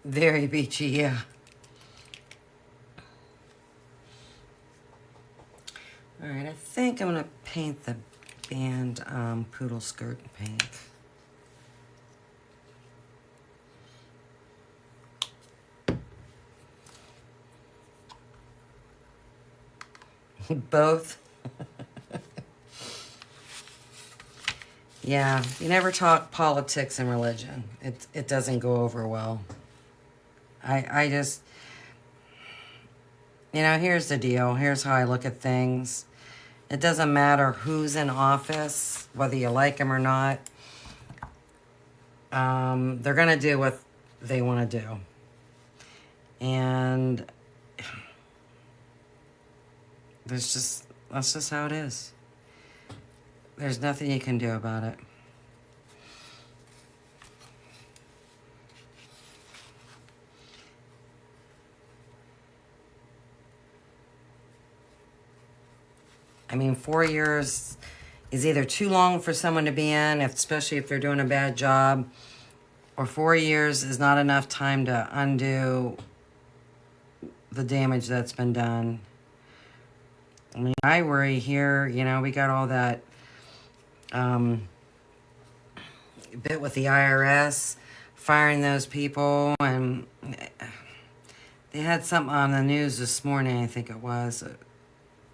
Very beachy, yeah. All right, I think I'm gonna paint the band poodle skirt pink. Both. Yeah, you never talk politics and religion. It doesn't go over well. I just, here's the deal. Here's how I look at things. It doesn't matter who's in office, whether you like them or not. They're going to do what they want to do. And that's just how it is. There's nothing you can do about it. I mean, 4 years is either too long for someone to be in, especially if they're doing a bad job, or 4 years is not enough time to undo the damage that's been done. I mean, I worry here, we got all that bit with the IRS, firing those people, and they had something on the news this morning, I think it was.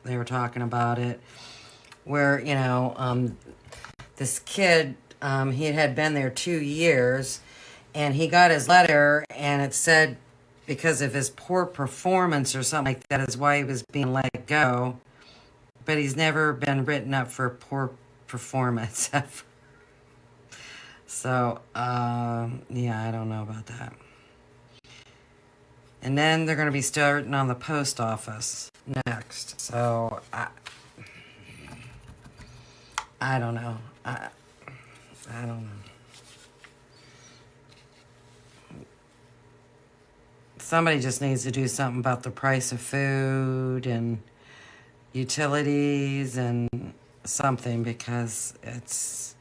They were talking about it, where, this kid, he had been there 2 years, and he got his letter, and it said because of his poor performance or something like that is why he was being let go. But he's never been written up for poor performance ever. So, yeah, I don't know about that. And then they're going to be starting on the post office next. So, I don't know. I don't know. Somebody just needs to do something about the price of food and utilities and something, because it's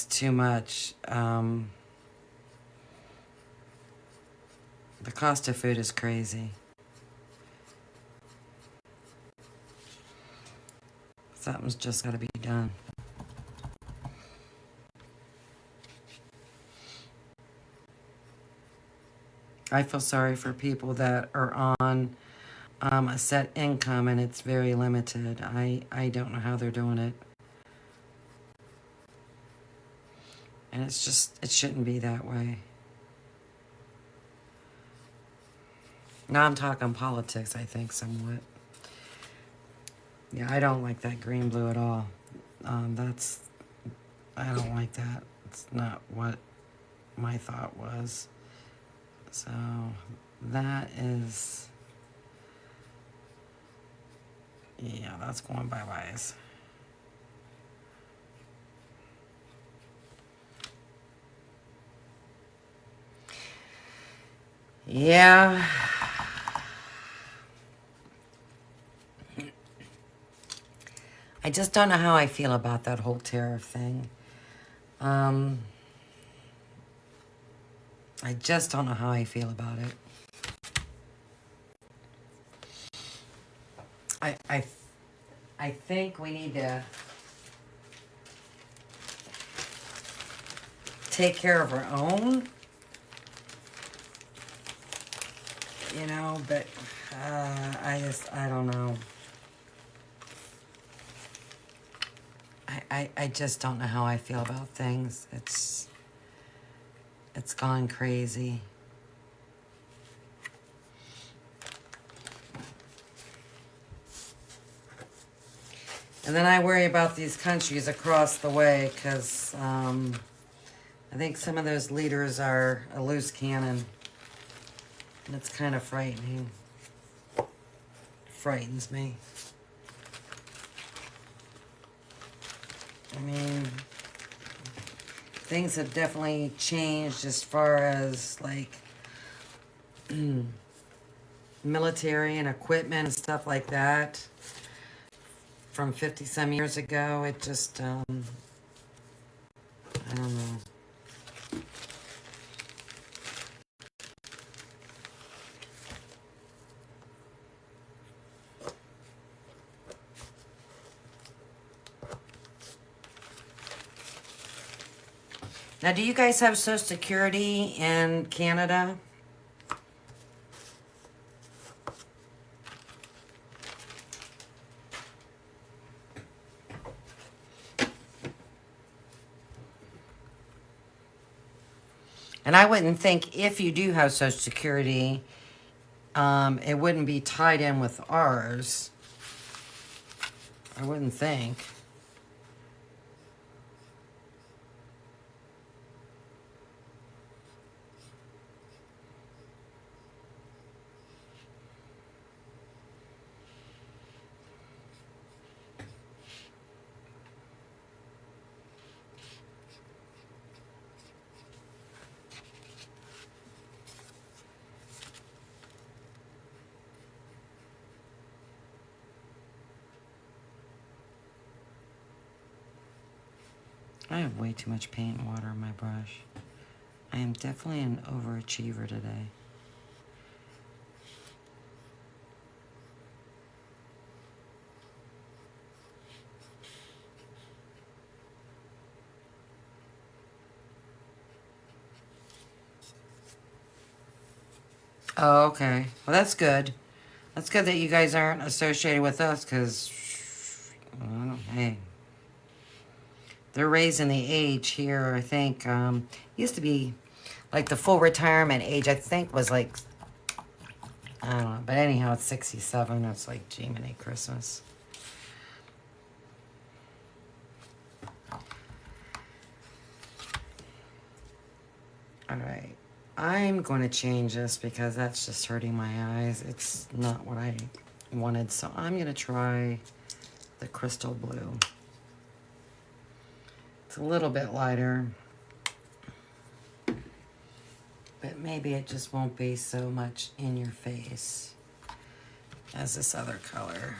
too much. The cost of food is crazy. Something's just got to be done. I feel sorry for people that are on a set income and it's very limited. I don't know how they're doing it. And it's just, it shouldn't be that way. Now I'm talking politics, I think, somewhat. Yeah, I don't like that green blue at all. I don't like that. It's not what my thought was. So that is, yeah, that's going bye-byes. Yeah. I just don't know how I feel about that whole tariff thing. I just don't know how I feel about it. I think we need to take care of our own, you know, but I don't know. I just don't know how I feel about things. It's gone crazy. And then I worry about these countries across the way, because I think some of those leaders are a loose cannon. And it's kind of frightening. Frightens me. I mean, things have definitely changed as far as like military and equipment and stuff like that. From 50 some years ago, it just, I don't know. Now, do you guys have Social Security in Canada? And I wouldn't think if you do have Social Security, it wouldn't be tied in with ours. I wouldn't think. I have way too much paint and water in my brush. I am definitely an overachiever today. Oh, okay. Well, that's good. That's good that you guys aren't associated with us, because, well, hey, they're raising the age here, I think. Used to be, like, the full retirement age, I think, was, like, I don't know. But anyhow, it's 67. It's like, Jiminy Christmas. All right. I'm going to change this because that's just hurting my eyes. It's not what I wanted. So I'm going to try the crystal blue. It's a little bit lighter, but maybe it just won't be so much in your face as this other color.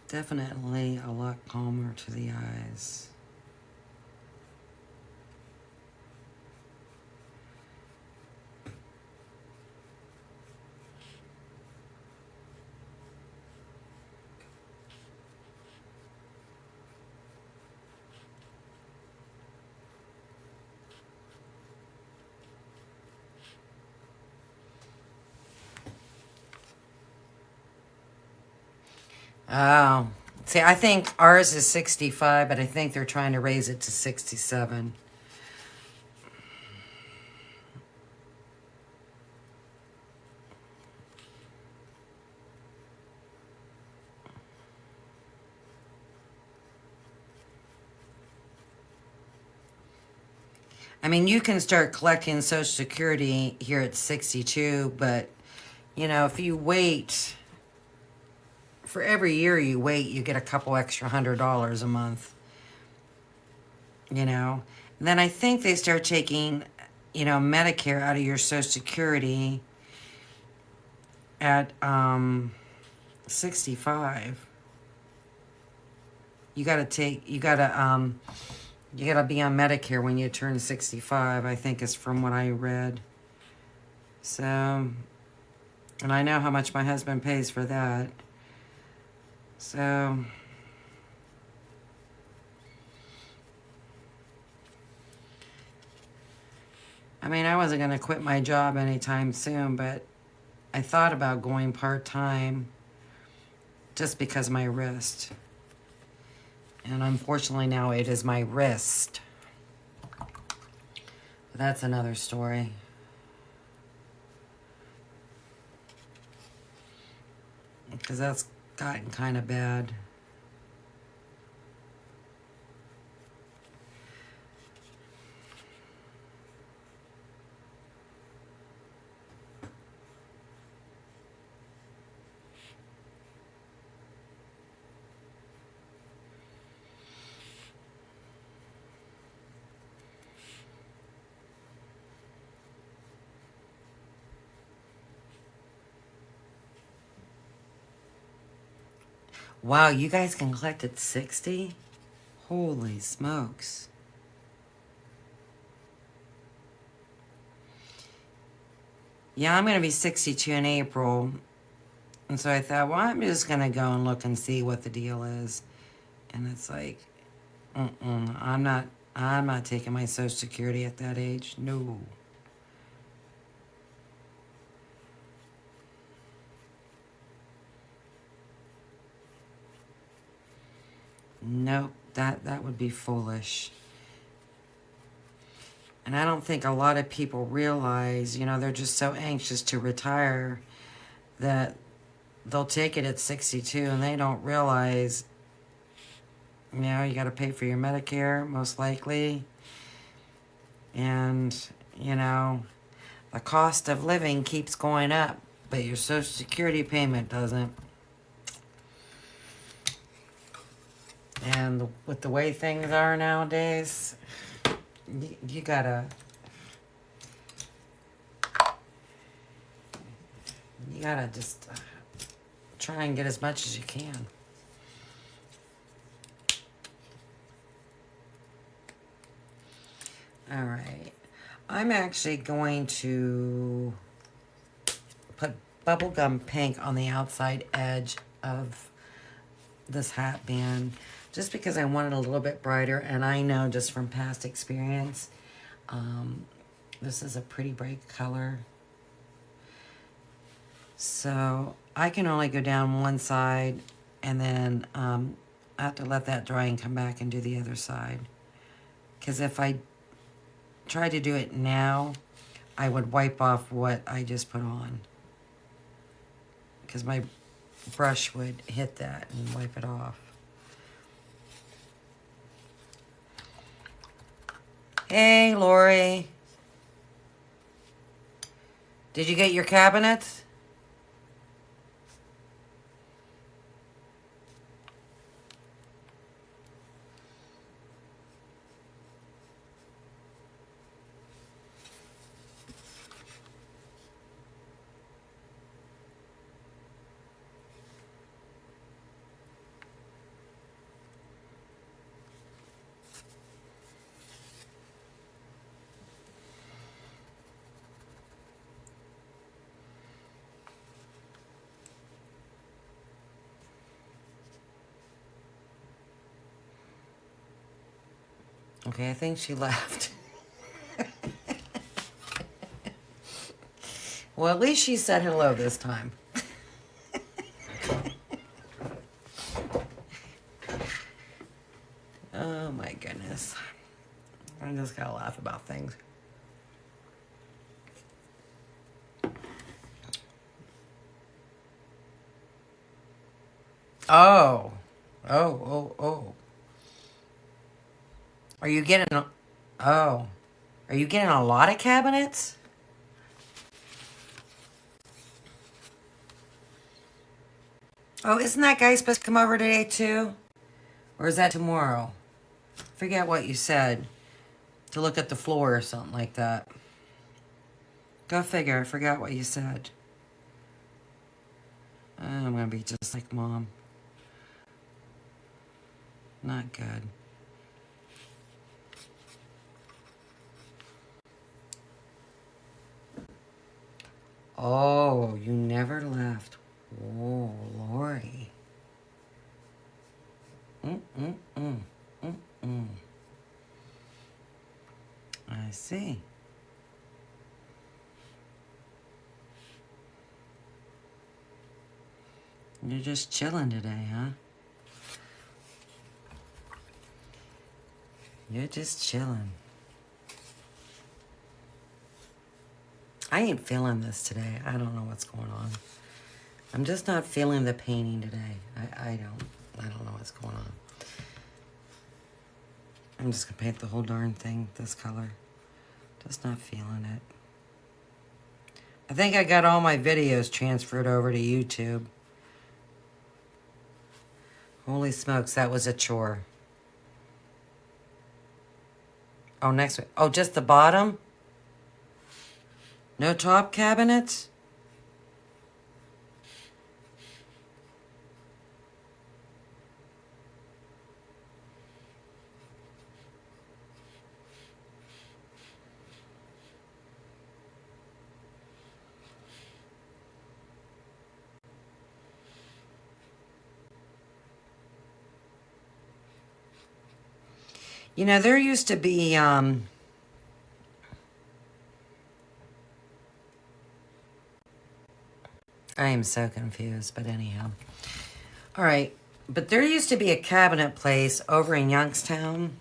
Definitely a lot calmer to the eyes. Oh, see, I think ours is 65, but I think they're trying to raise it to 67. I mean, you can start collecting Social Security here at 62, but, you know, if you wait, for every year you wait, you get a couple extra $100 a month, you know. And then I think they start taking, you know, Medicare out of your Social Security at 65. You gotta be on Medicare when you turn 65, I think is from what I read. So, and I know how much my husband pays for that. So, I mean, I wasn't going to quit my job anytime soon, but I thought about going part-time just because of my wrist. And unfortunately now it is my wrist. But that's another story. Because that's gotten kind of bad. Wow, you guys can collect at 60? Holy smokes. Yeah, I'm going to be 62 in April. And so I thought, well, I'm just going to go and look and see what the deal is. And it's like, I'm not taking my Social Security at that age. No. Nope, that would be foolish. And I don't think a lot of people realize, you know, they're just so anxious to retire that they'll take it at 62 and they don't realize, you know, you got to pay for your Medicare, most likely. And, you know, the cost of living keeps going up, but your Social Security payment doesn't. And with the way things are nowadays, you gotta just try and get as much as you can. All right, I'm actually going to put bubblegum pink on the outside edge of this hat band just because I want it a little bit brighter, and I know just from past experience this is a pretty bright color, so I can only go down one side and then I have to let that dry and come back and do the other side, because if I try to do it now I would wipe off what I just put on, because my brush would hit that and wipe it off. Hey, Lori. Did you get your cabinets? Okay, I think she left. Well, at least she said hello this time. Oh my goodness. I just gotta laugh about things. Oh. Oh. Are you getting oh. Are you getting a lot of cabinets? Oh, isn't that guy supposed to come over today too? Or is that tomorrow? Forget what you said. To look at the floor or something like that. Go figure. I forgot what you said. I'm gonna be just like Mom. Not good. Oh, you never left. Oh, Lori. I see. You're just chilling today, huh? You're just chilling. I ain't feeling this today. I don't know what's going on. I'm just not feeling the painting today. I don't know what's going on. I'm just gonna paint the whole darn thing this color. Just not feeling it. I think I got all my videos transferred over to YouTube. Holy smokes, that was a chore. Oh, next week. Oh, just the bottom? No top cabinets? You know, there used to be, I am so confused, but anyhow. All right, but there used to be a cabinet place over in Youngstown.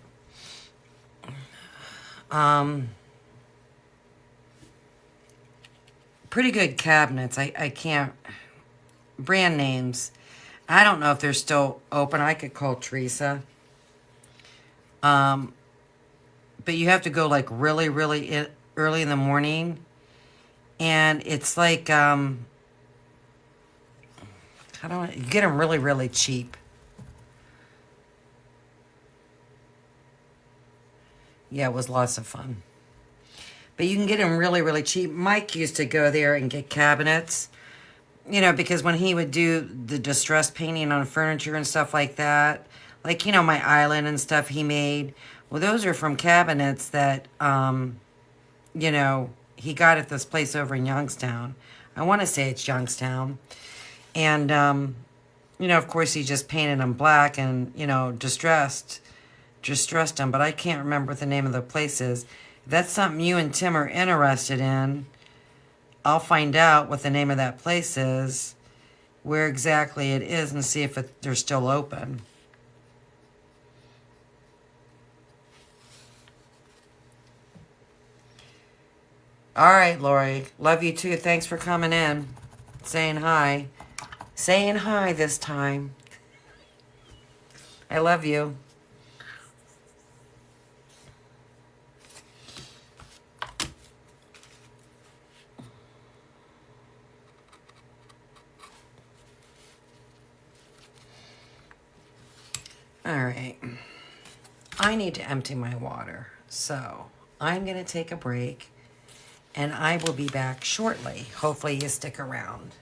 Pretty good cabinets. I can't, brand names. I don't know if they're still open. I could call Teresa. But you have to go like really early in the morning. And it's like, how do you get them really cheap. Yeah, it was lots of fun. But you can get them really cheap. Mike used to go there and get cabinets. You know, because when he would do the distress painting on furniture and stuff like that, like, you know, my island and stuff he made, well, those are from cabinets that, you know, he got at this place over in Youngstown. I want to say it's Youngstown. And, you know, of course, he just painted them black and, you know, distressed them. But I can't remember what the name of the place is. If that's something you and Tim are interested in, I'll find out what the name of that place is, where exactly it is, and see if they're still open. All right, Lori. Love you too. Thanks for coming in. Saying hi. Saying hi this time. I love you. All right. I need to empty my water. So I'm going to take a break and I will be back shortly. Hopefully you stick around.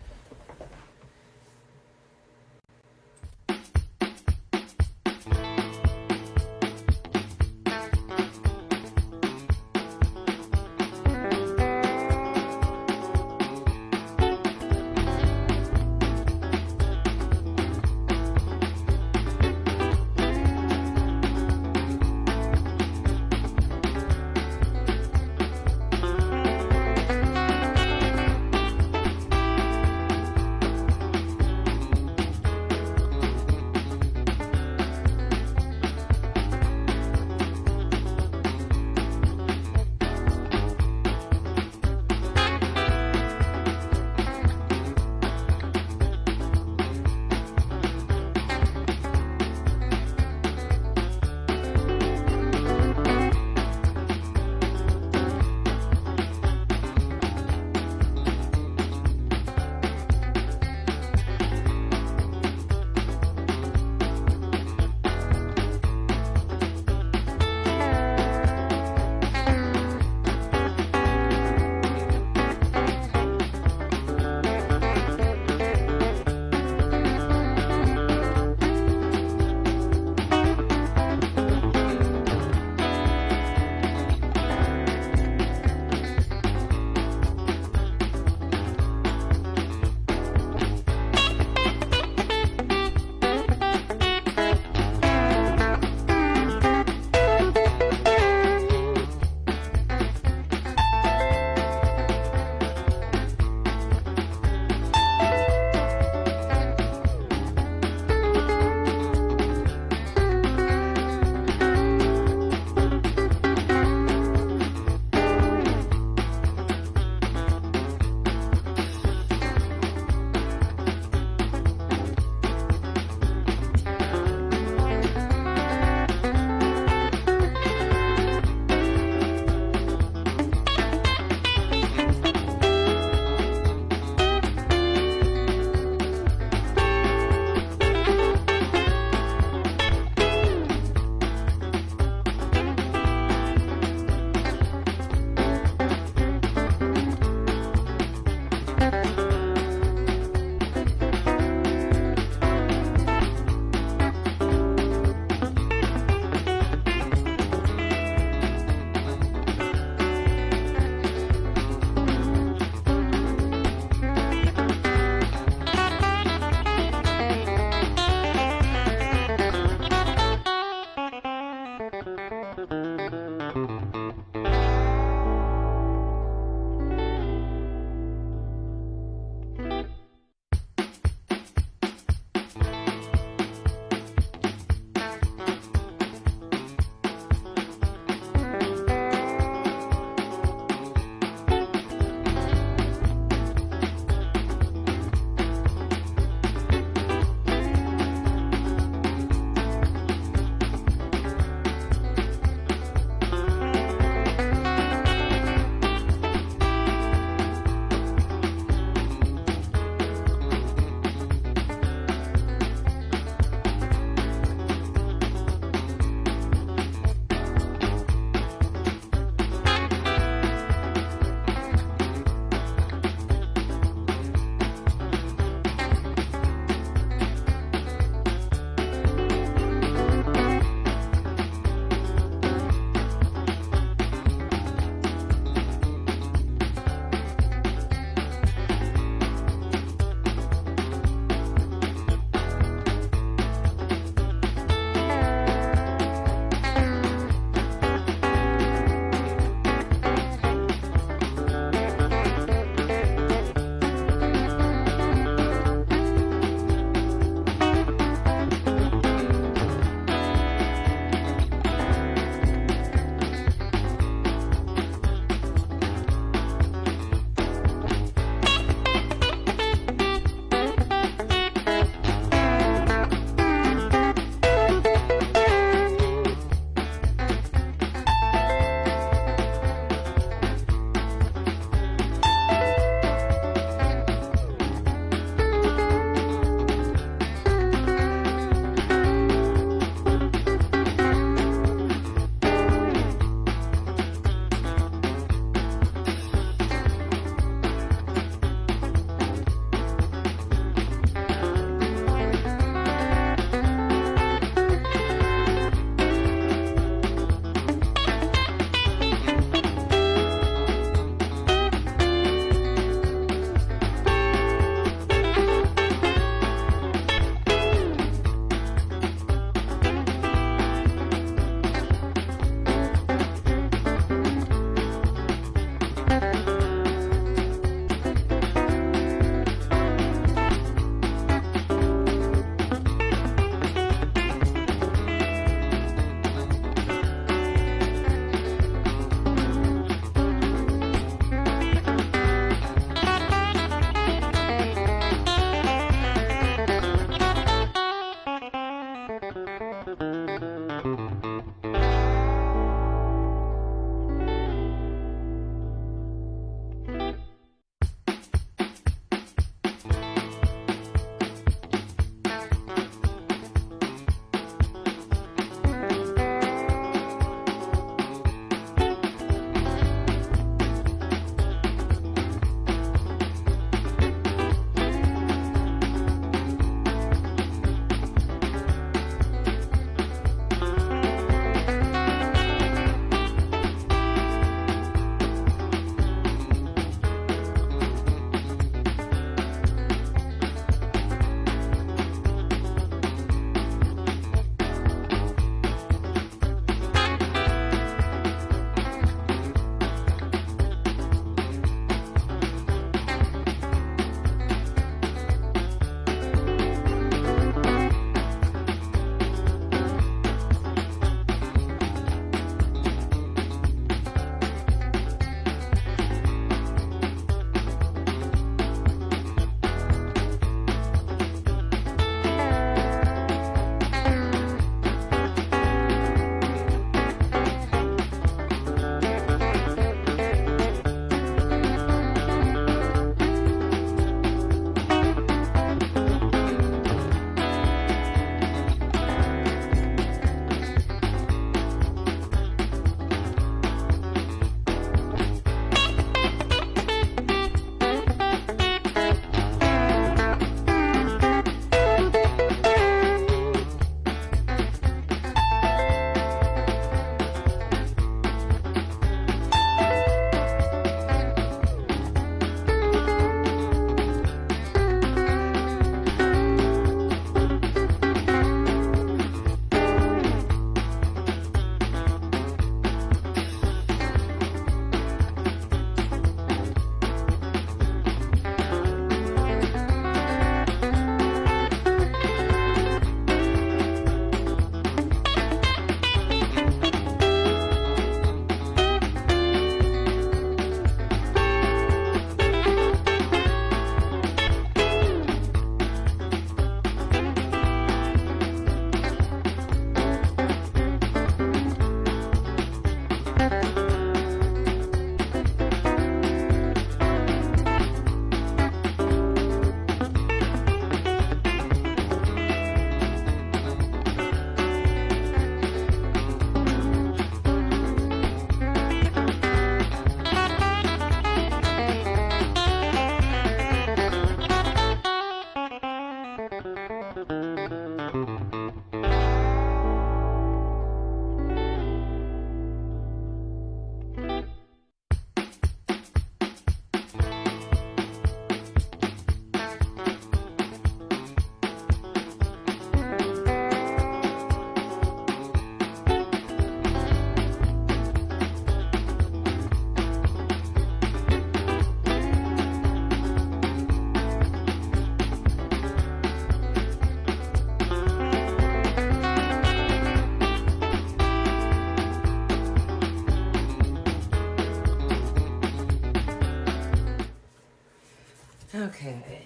Okay.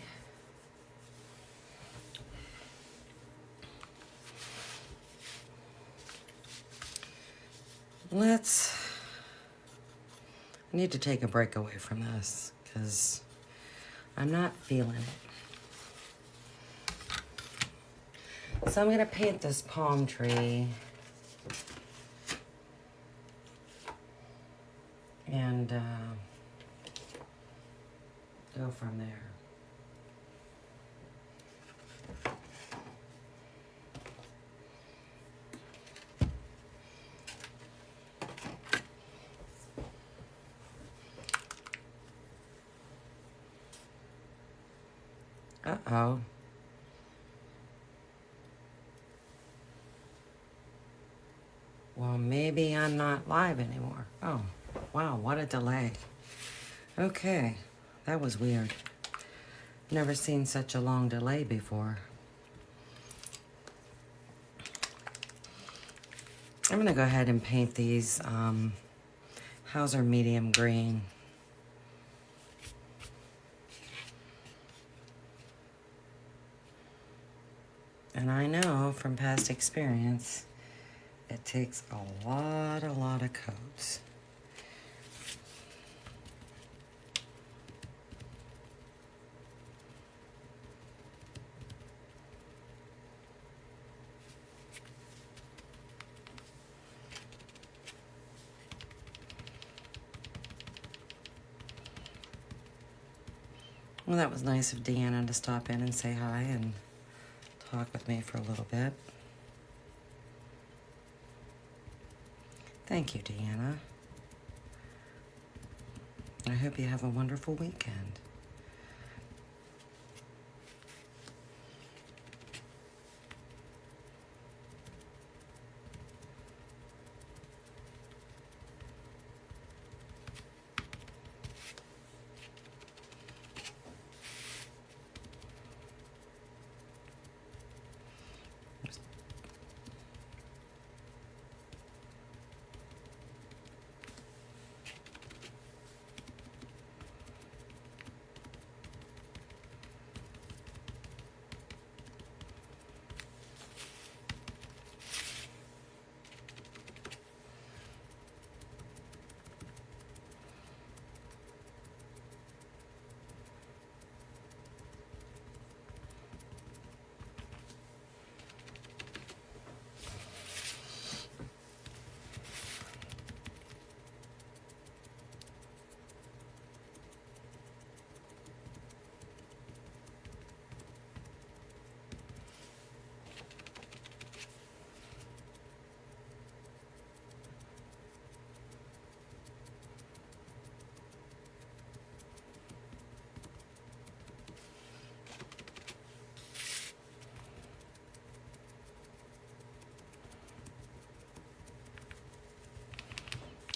I need to take a break away from this because I'm not feeling it. So I'm going to paint this palm tree and go from there. Uh-oh. Well, maybe I'm not live anymore. Oh, wow, what a delay. Okay, that was weird. Never seen such a long delay before. I'm gonna go ahead and paint these Hauser medium green. And I know from past experience, it takes a lot of coats. Well, that was nice of Deanna to stop in and say hi and talk with me for a little bit. Thank you, Deanna. I hope you have a wonderful weekend.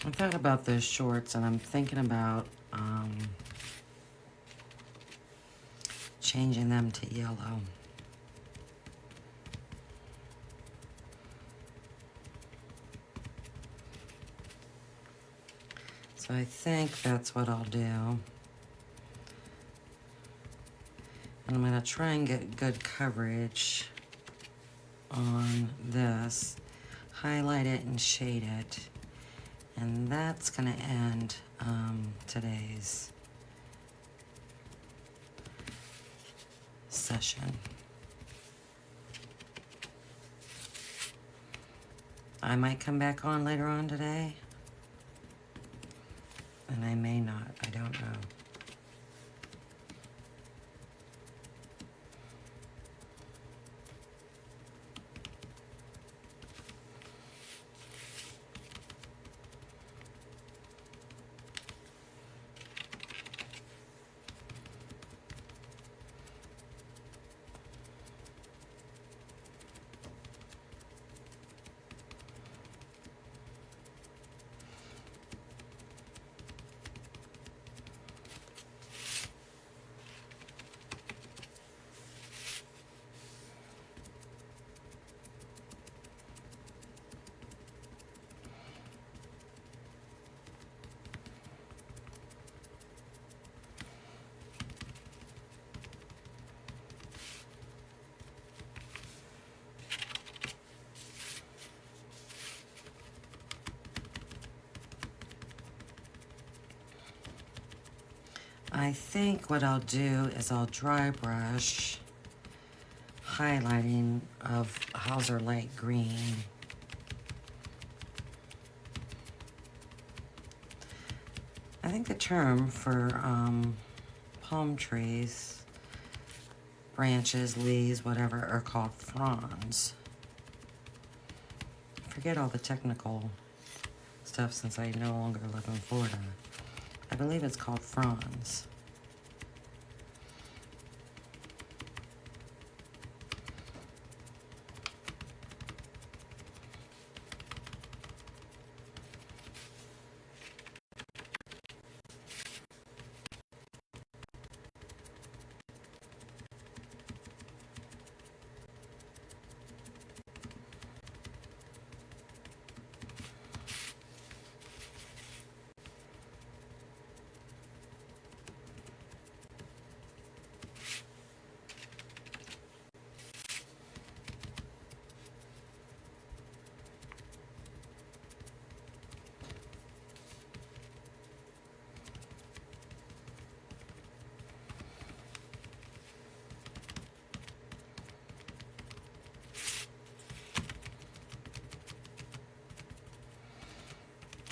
I thought about those shorts and I'm thinking about changing them to yellow. So I think that's what I'll do. And I'm gonna try and get good coverage on this, highlight it and shade it. And that's gonna end today's session. I might come back on later on today, and I may not, I don't know. I think what I'll do is I'll dry brush highlighting of Hauser Light Green. I think the term for palm trees, branches, leaves, whatever, are called fronds. I forget all the technical stuff since I no longer live in Florida. I believe it's called fronds.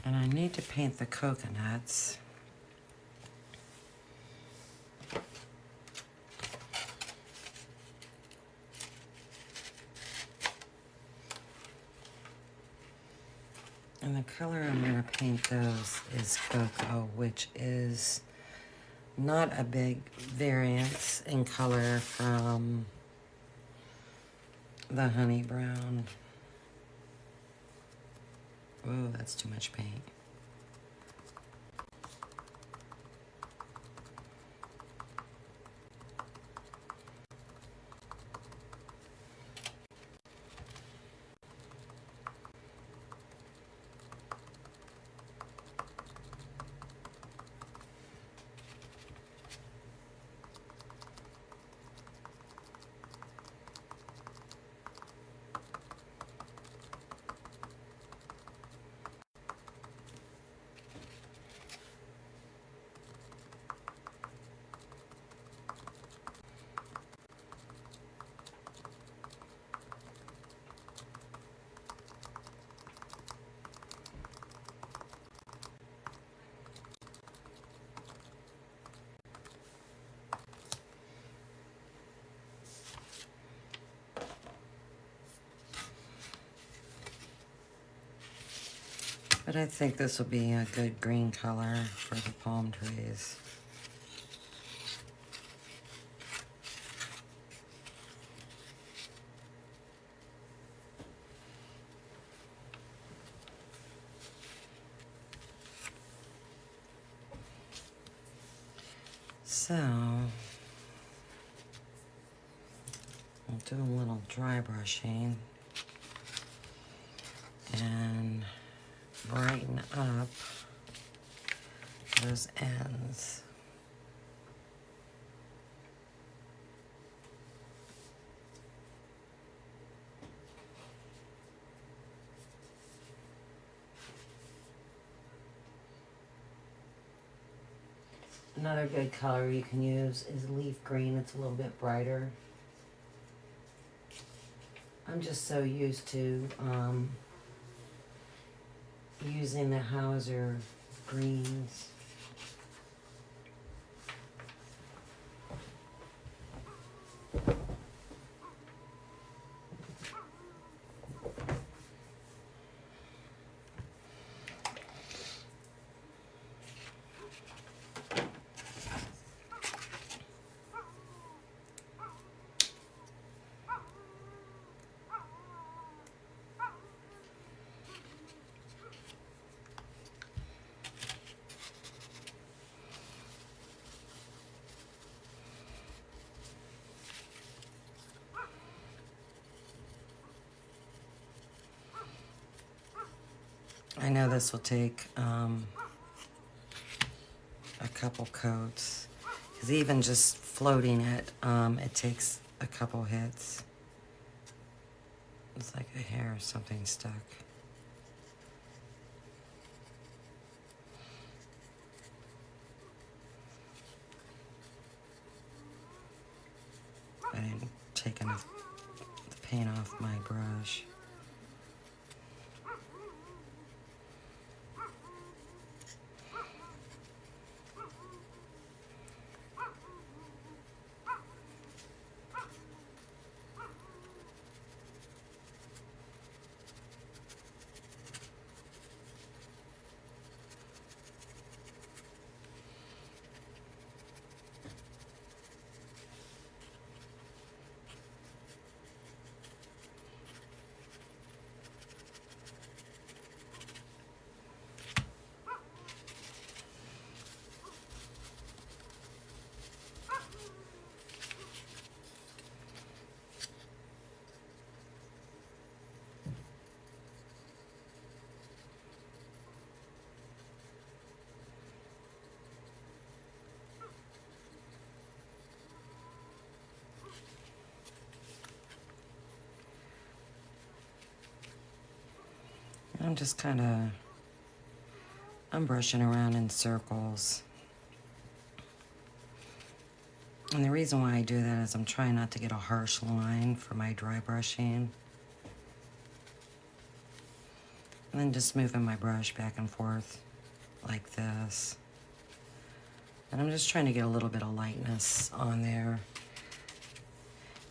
And I need to paint the coconuts. And the color I'm going to paint those is cocoa, which is not a big variance in color from the honey brown. Oh, that's too much paint. But I think this will be a good green color for the palm trees. So, I'll do a little dry brushing and brighten up those ends. Another good color you can use is leaf green. It's a little bit brighter. I'm just so used to using the Hauser greens. I know this will take a couple coats, because even just floating it, it takes a couple hits. It's like a hair or something stuck. taking the paint off my brush. I'm just kind of, I'm brushing around in circles. And the reason why I do that is I'm trying not to get a harsh line for my dry brushing. And then just moving my brush back and forth like this. And I'm just trying to get a little bit of lightness on there.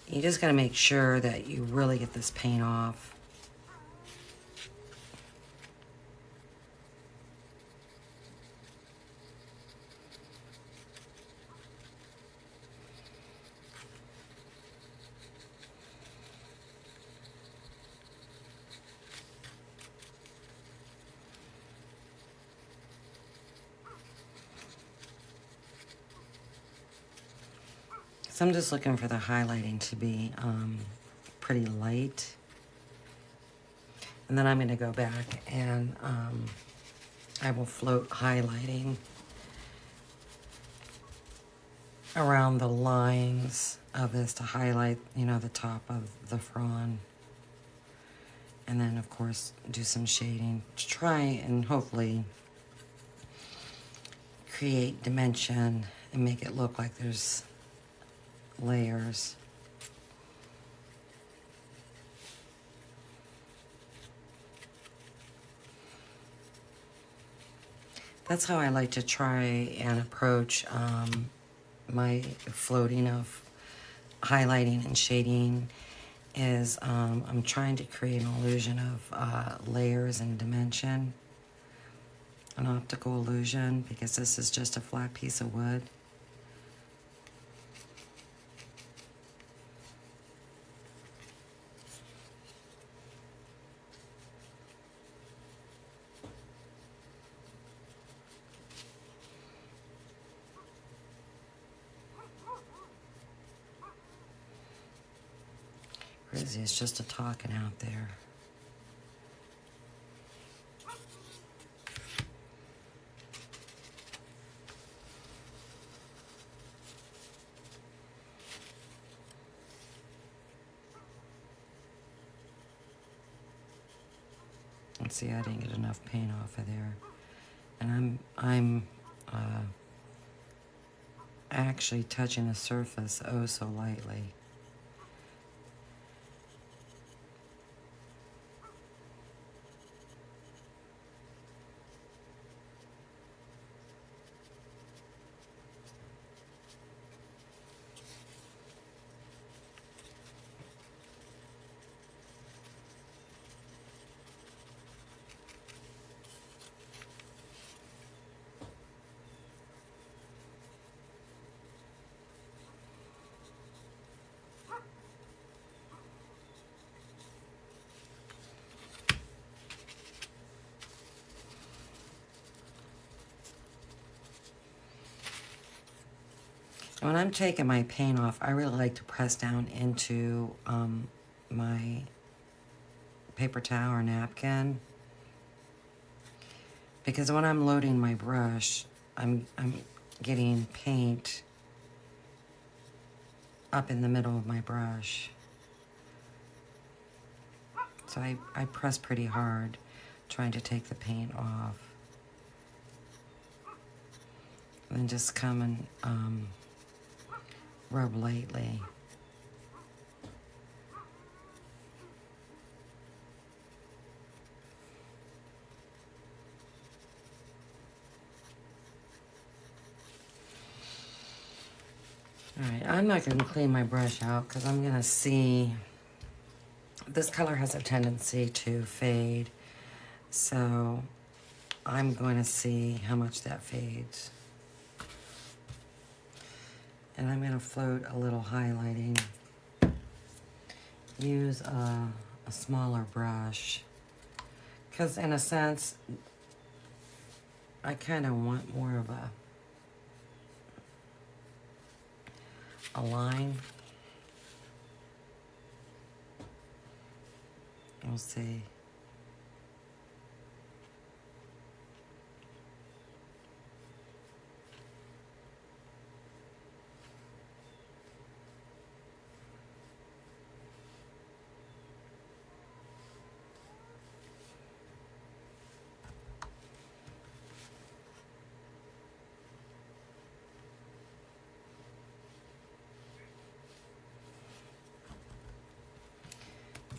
You just gotta make sure that you really get this paint off. So I'm just looking for the highlighting to be pretty light. And then I'm going to go back and I will float highlighting around the lines of this to highlight, you know, the top of the frond. And then, of course, do some shading to try and hopefully create dimension and make it look like there's layers. That's how I like to try and approach my floating of highlighting and shading is I'm trying to create an illusion of layers and dimension, an optical illusion, because this is just a flat piece of wood. Crazy, it's just a talking out there. Let's see, I didn't get enough paint off of there. And I'm actually touching the surface oh so lightly. When I'm taking my paint off, I really like to press down into my paper towel or napkin, because when I'm loading my brush, I'm getting paint up in the middle of my brush. So I press pretty hard trying to take the paint off. And then just come and rub lightly. Alright, I'm not going to clean my brush out because I'm going to see. This color has a tendency to fade. So I'm going to see how much that fades. And I'm going to float a little highlighting. Use a smaller brush. Because in a sense, I kind of want more of a line. We'll see.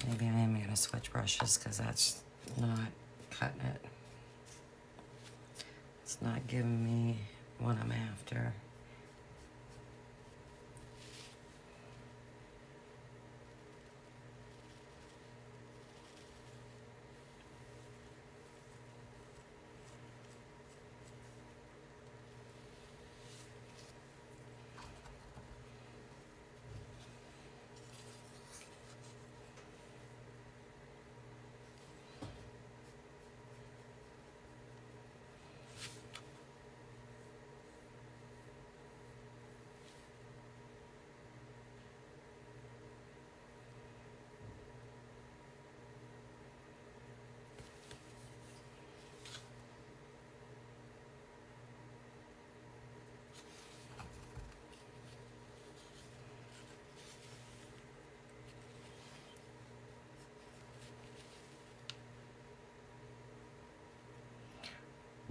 Maybe I am going to switch brushes because that's not cutting it. It's not giving me what I'm after.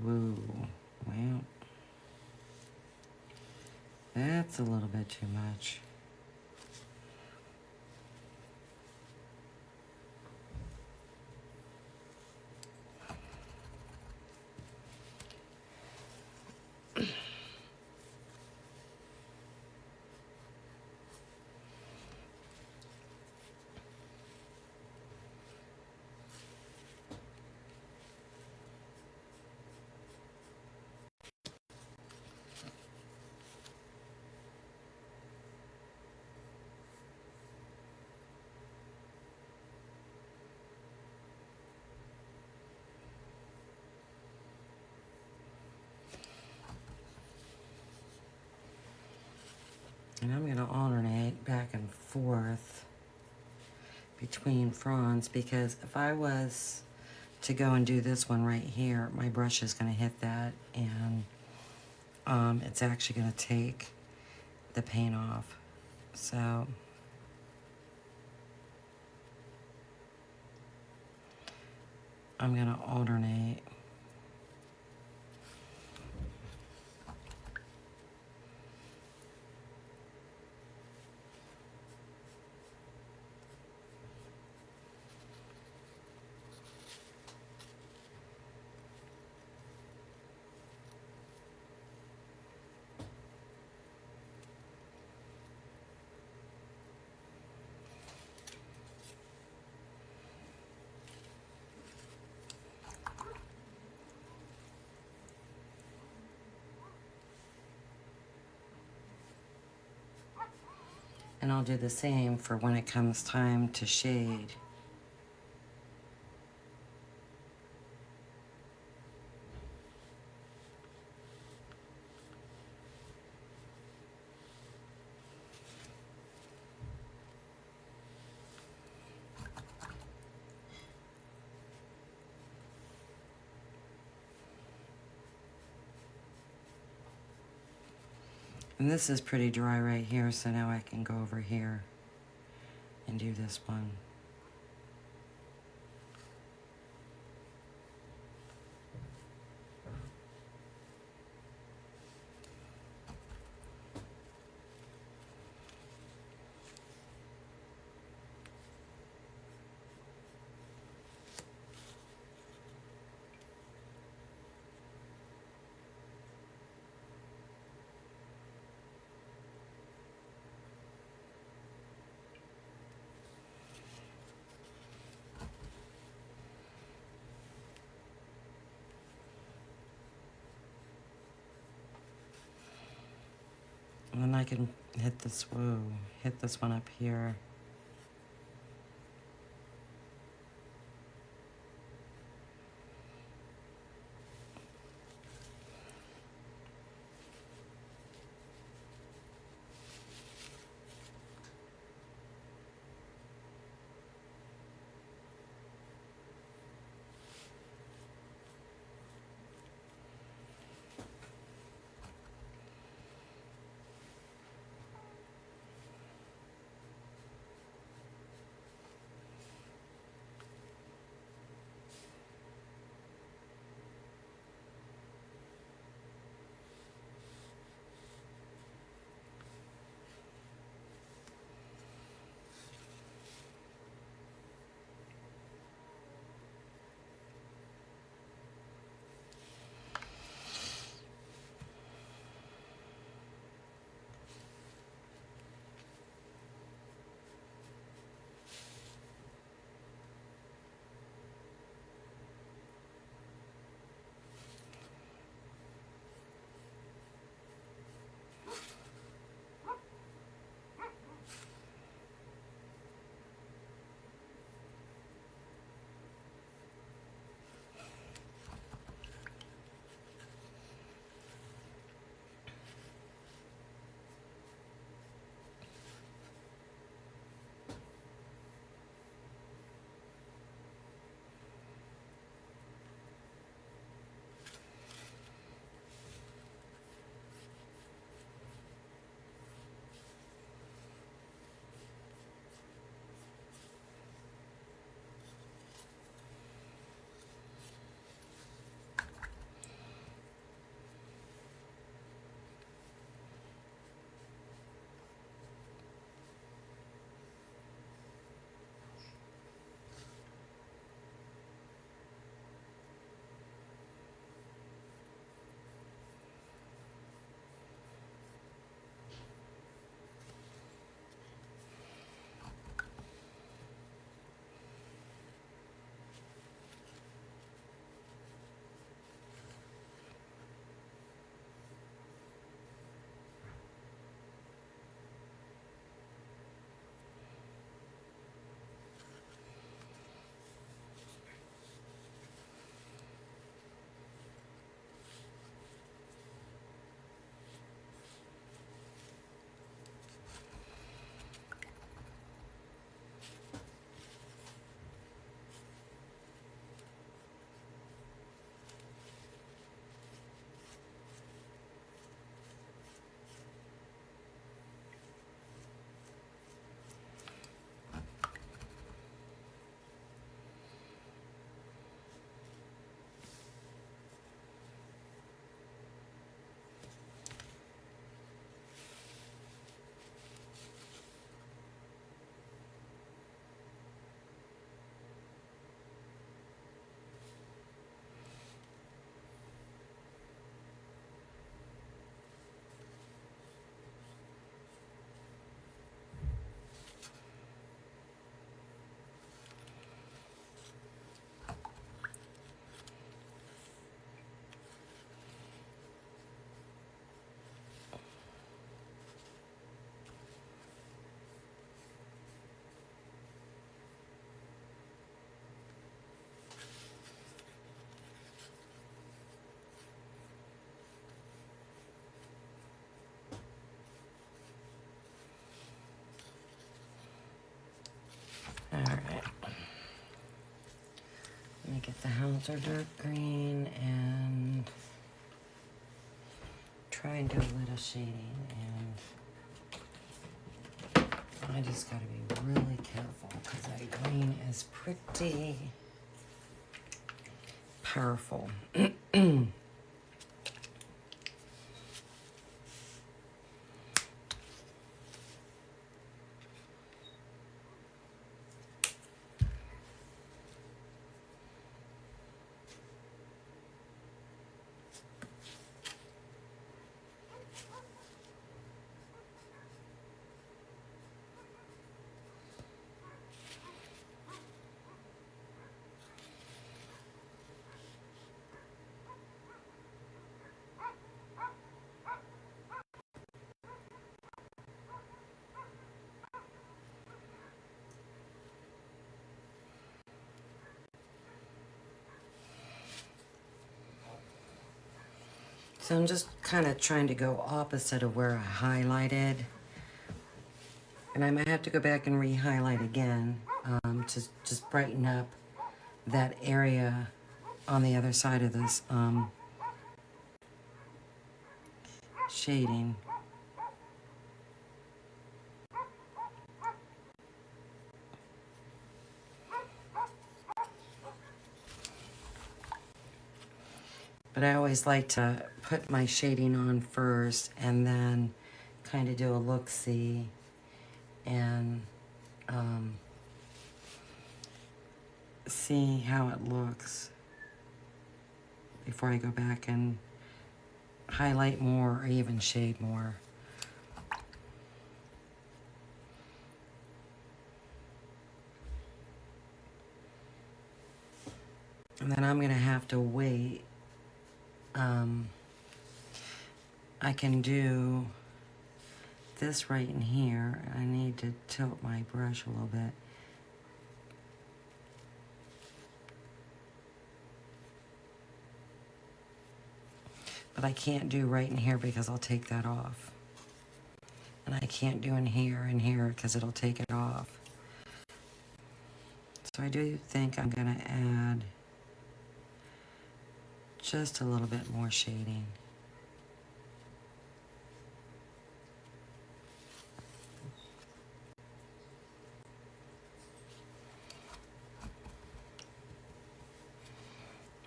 Woo, well, that's a little bit too much. And I'm going to alternate back and forth between fronds because if I was to go and do this one right here, my brush is going to hit that and it's actually going to take the paint off. So I'm going to alternate. And I'll do the same for when it comes time to shade. And this is pretty dry right here, so now I can go over here and do this one. And then I can hit this, whoa, hit this one up here. All right. Let me get the hounds are dark green and try and do a little shading. And I just gotta be really careful because that green is pretty powerful. So I'm just kind of trying to go opposite of where I highlighted. And I might have to go back and re-highlight again to just brighten up that area on the other side of this shading. But I always like to put my shading on first and then kind of do a look-see and see how it looks before I go back and highlight more or even shade more. And then I'm going to have to wait. I can do this right in here. I need to tilt my brush a little bit. But I can't do right in here because I'll take that off. And I can't do in here and here because it'll take it off. So I do think I'm going to add just a little bit more shading.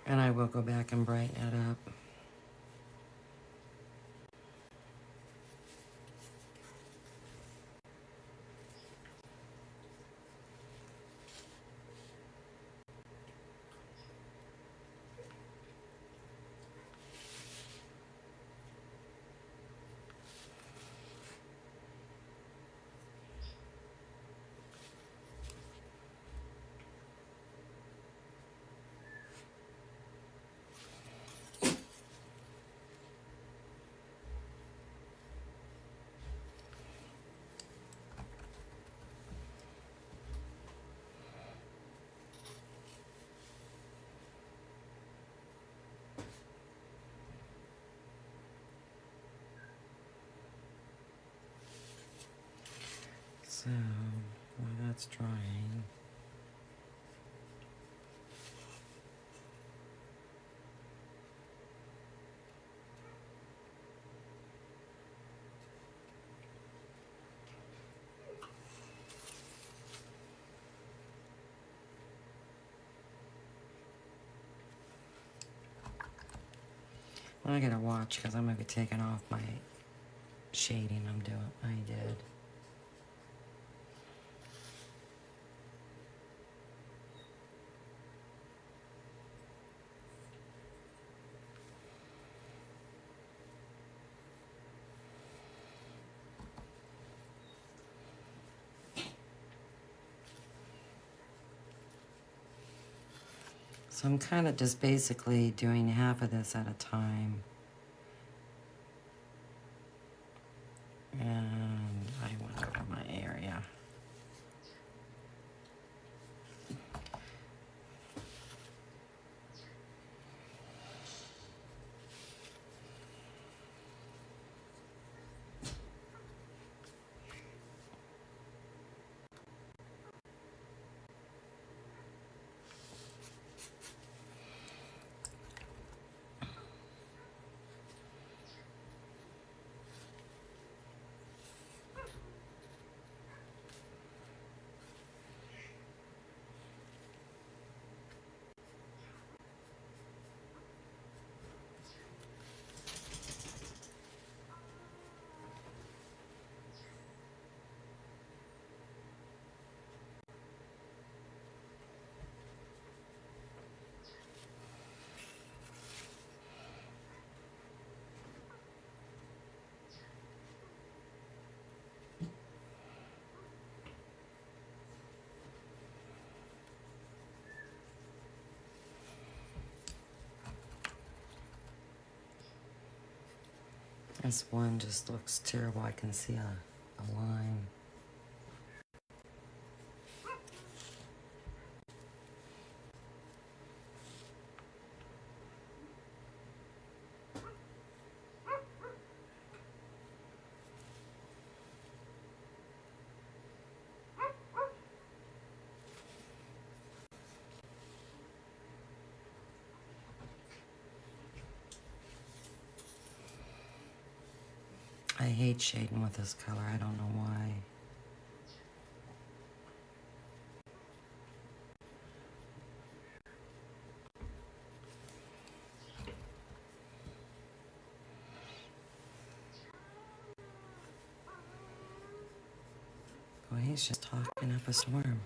And I will go back and brighten it up. So, while that's drying, I gotta watch because I'm gonna be taking off my shading I did. So I'm kind of just basically doing half of this at a time. And I went over my area. This one just looks terrible. I can see a line. I hate shading with this color. I don't know why. Boy, he's just talking up a storm.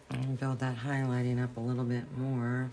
And build that highlighting up a little bit more.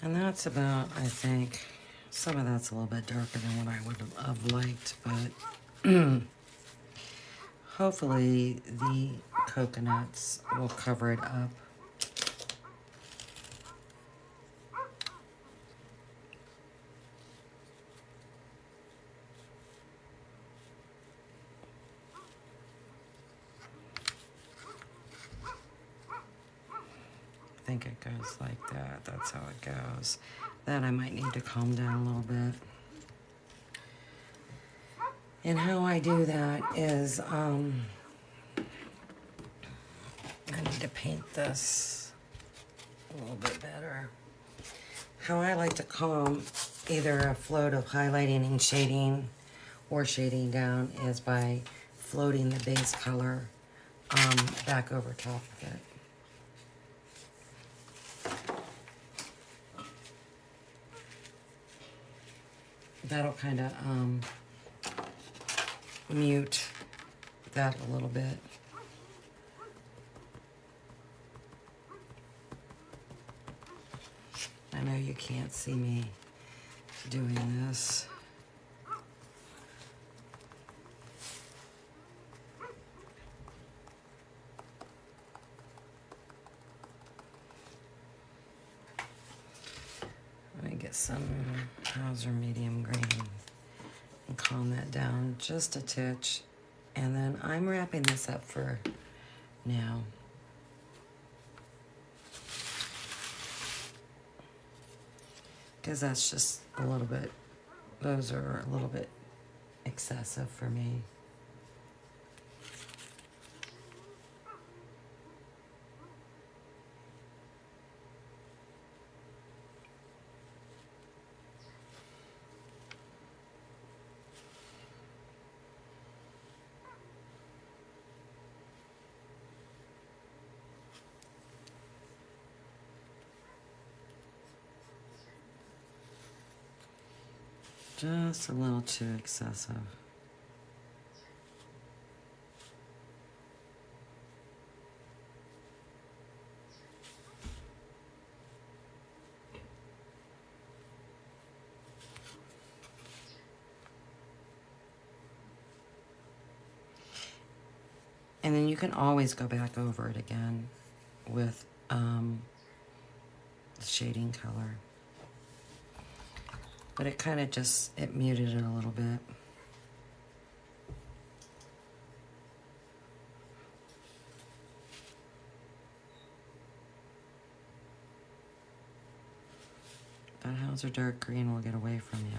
And that's about, I think, some of that's a little bit darker than what I would have liked, but hopefully the coconuts will cover it up. I think it goes like that. That's how it goes. Then I might need to calm down a little bit. And how I do that is, I need to paint this a little bit better. How I like to calm either a float of highlighting and shading or shading down is by floating the base color back over top of it. That'll kind of mute that a little bit. I know you can't see me doing this. Let me get some Hauser medium green and calm that down just a titch. And then I'm wrapping this up for now. Because that's just a little bit, those are a little bit excessive for me. Just a little too excessive. And then you can always go back over it again with the shading color. But it kind of just, it muted it a little bit. That Hauser dark green will get away from you.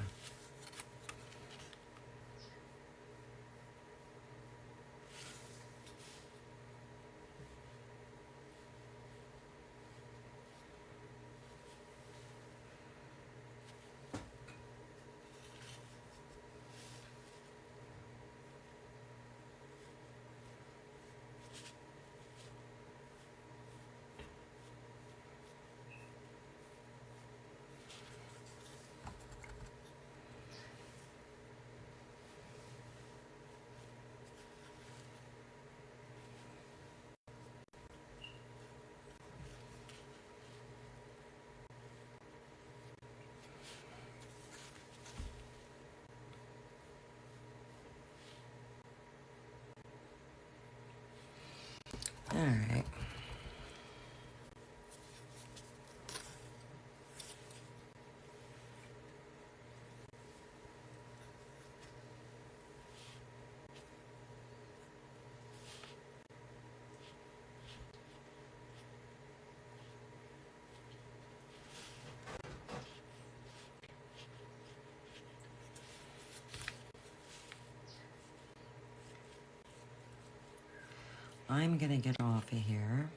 All right. I'm gonna get off of here.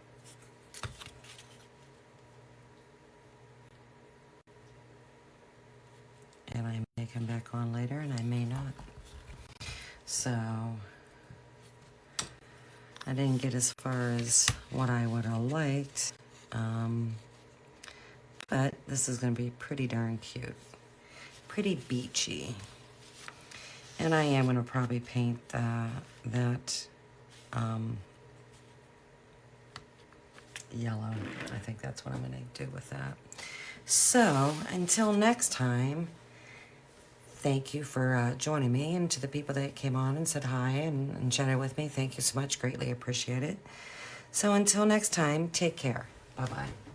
And I may come back on later and I may not. So I didn't get as far as what I would have liked. But this is gonna be pretty darn cute. Pretty beachy. And I am gonna probably paint that yellow. I think that's what I'm gonna do with that. So until next time, thank you for joining me, and to the people that came on and said hi and chatted with me, thank you so much. Greatly appreciate it. So until next time, take care. Bye-bye.